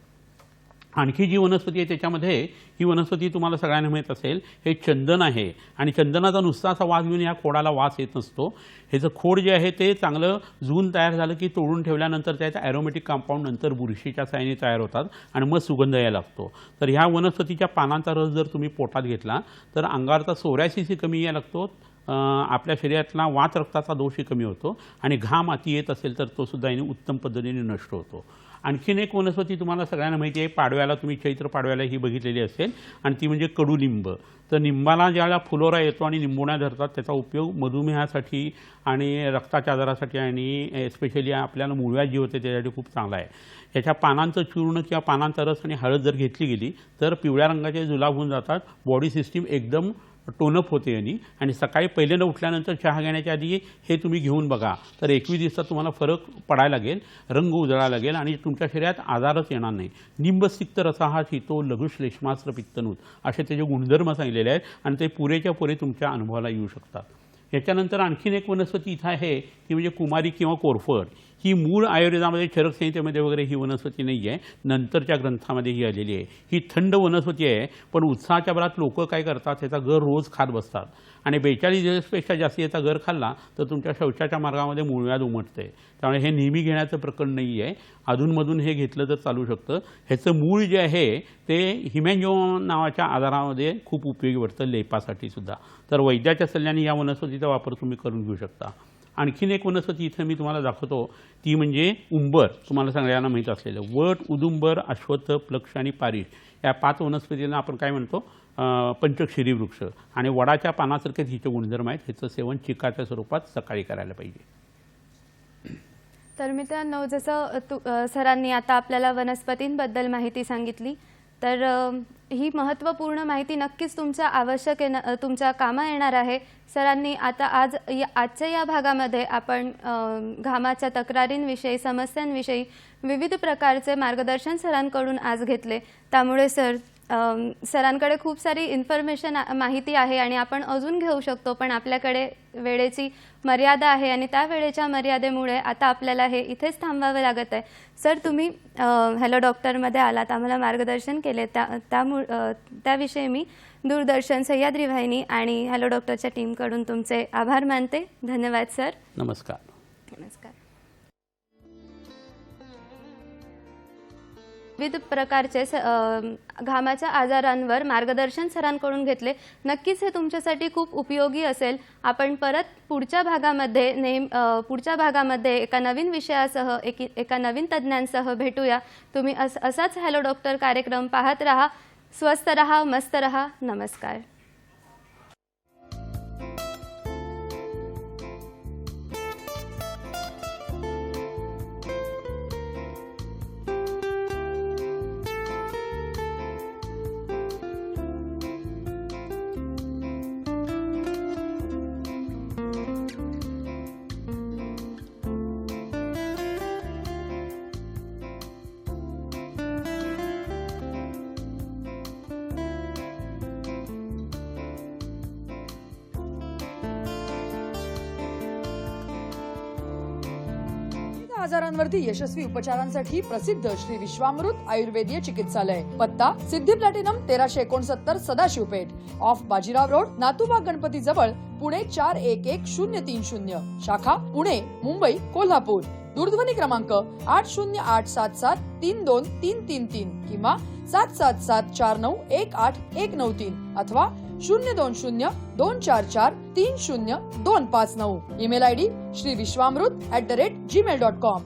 आणखी जी वनस्पती आहे त्याच्यामध्ये ही वनस्पती तुम्हाला सगळ्यांना माहीत असेल, हे चंदन आहे. आणि चंदनाचा नुसता असा वास घेऊन या खोडाला वास येत नसतो. ह्याचं खोड जे आहे ते चांगलं जून तयार झालं की तोडून ठेवल्यानंतर त्याचं ॲरोमॅटिक कंपाऊंड नंतर बुरशीच्या साहाय्याने तयार होतात आणि मग सुगंध यायला लागतो. तर ह्या वनस्पतीच्या पानांचा रस जर तुम्ही पोटात घेतला तर अंगारचा सोरायसिसही कमी यायला लागतो, आपल्या शरीरातला वात रक्ताचा दोषही कमी होतो आणि घाम अति येत असेल तर तो सुद्धा याने उत्तम पद्धतीने नष्ट होतो. आणखीन एक वनस्पती तुम्हाला सगळ्यांना माहिती आहे, पाडव्याला तुम्ही चैत्र पाडव्याला ही बघितलेली असेल, आणि ती म्हणजे कडुलिंब. तर निंबाला ज्यावेळेला फुलोरा येतो आणि निंबोण्या धरतात, त्याचा उपयोग मधुमेहासाठी आणि रक्ताच्या आजारासाठी आणि एस्पेशली आपल्याला मूळव्याध जी होते त्यासाठी खूप चांगला आहे. याच्या पानांचं चूर्ण किंवा पानांचा रस आणि हळद जर घेतली गेली तर पिवळ्या रंगाचे जुलाब होऊन जातात, बॉडी सिस्टीम एकदम टोनअप होते यांनी. आणि सकाळी पहिल्यांदा उठल्यानंतर चहा घेण्याच्या आधी हे तुम्ही घेऊन बघा, तर 21 दिवसात तुम्हाला फरक पडायला लागेल, रंग उजळायला लागेल आणि तुमच्या शरीरात आजारच येणार नाही. निंबसिक्त रसा हा शीतो लघुश्लेष्मास्त्र पित्तनूत असे त्याचे गुणधर्म सांगितलेले आहेत आणि ते पुरेच्या पुरे तुमच्या अनुभवाला येऊ शकतात. याच्यानंतर आणखीन एक वनस्पती इथं आहे, ती म्हणजे कुमारी किंवा कोरफड. ही मूळ आयुर्वेदामध्ये चरक संहितेमध्ये वगैरे ही वनस्पती नाही आहे, नंतरच्या ग्रंथामध्ये ही आलेली आहे. ही थंड वनस्पती आहे, पण उत्साहाच्या भरात लोक काय करतात, त्याचा गर रोज खात बसतात आणि 42 दिवसपेक्षा जास्त याचा गर खाल्ला तर तुमच्या शौचाच्या मार्गामध्ये मूळव्याध उमटते. त्यामुळे हे नेहमी घेण्याचं प्रकरण नाही आहे, अधूनमधून हे घेतलं तर चालू शकतं. ह्याचं मूळ जे आहे ते हिमॅन्जिओमा नावाच्या आजारामध्ये खूप उपयोगी पडतं, लेपासाठी सुद्धा. तर वैद्याच्या सल्ल्याने या वनस्पतीचा वापर तुम्ही करून घेऊ शकता. आणखीन एक वनस्पती इथं मी तुम्हाला दाखवतो, ती म्हणजे उंबर. तुम्हाला सगळ्यांना माहीत असलेलं वट, उदुंबर, अश्वत्थ, प्लक्ष आणि पारिश या 5 वनस्पतींना आपण काय म्हणतो, पंचक्षिरी वृक्ष. आणि वडाच्या पानासारखेच हिचे गुणधर्म आहेत. ह्याचं सेवन चिकाच्या स्वरूपात सकाळी करायला पाहिजे. तर मित्रांनो, जसं सरांनी आता आपल्याला वनस्पतींबद्दल माहिती सांगितली, तर ही महत्त्वपूर्ण माहिती नक्कीच तुमच्या कामा येणार आहे. सरांनी आता आजच्या या भागामध्ये आपण घामाच्या तक्रारींविषयी, समस्यांविषयी विविध प्रकारचे मार्गदर्शन सरांकडून आज घेतले. त्यामुळे सरांकडे खूप सारी इन्फॉर्मेशन, माहिती आहे आणि आपण अजून घेऊ शकतो, पण आपल्याकडे वेळेची मर्यादा आहे आणि त्या वेळेच्या मर्यादेमुळे आता आपल्याला हे इथेच थांबावं लागत आहे. सर, तुम्ही हॅलो डॉक्टरमध्ये आलात, आम्हाला मार्गदर्शन केले, त्याविषयी मी दूरदर्शन, सह्याद्री वाहिनी आणि हॅलो डॉक्टरच्या टीमकडून तुमचे आभार मानते. धन्यवाद सर. नमस्कार. नमस्कार. विविध प्रकारचे घामाच्या आजारांवर मार्गदर्शन सरांकडून घेतले. नक्कीच हे तुमच्यासाठी खूप उपयोगी असेल. आपण परत पुढच्या भागामध्ये एका नवीन विषयासह, एका नवीन तज्ज्ञांसह भेटूया. तुम्ही असाच हॅलो डॉक्टर कार्यक्रम पाहत रहा. स्वस्थ रहा, मस्त रहा. नमस्कार. आजारांवरती यशस्वी उपचारांसाठी प्रसिद्ध श्री विश्वामृत आयुर्वेदीय चिकित्सालय. पत्ता Siddhi Platinum 1369 Sadashivpeth, off Bajirao Road, Natubag Ganpati जवळ, पुणे 411030. शाखा पुणे, मुंबई, कोल्हापूर. दूरध्वनी क्रमांक 8087732333 किंवा 7774918193 अथवा 02024430259. Email ID श्रीविश्वामृत@gmail.com.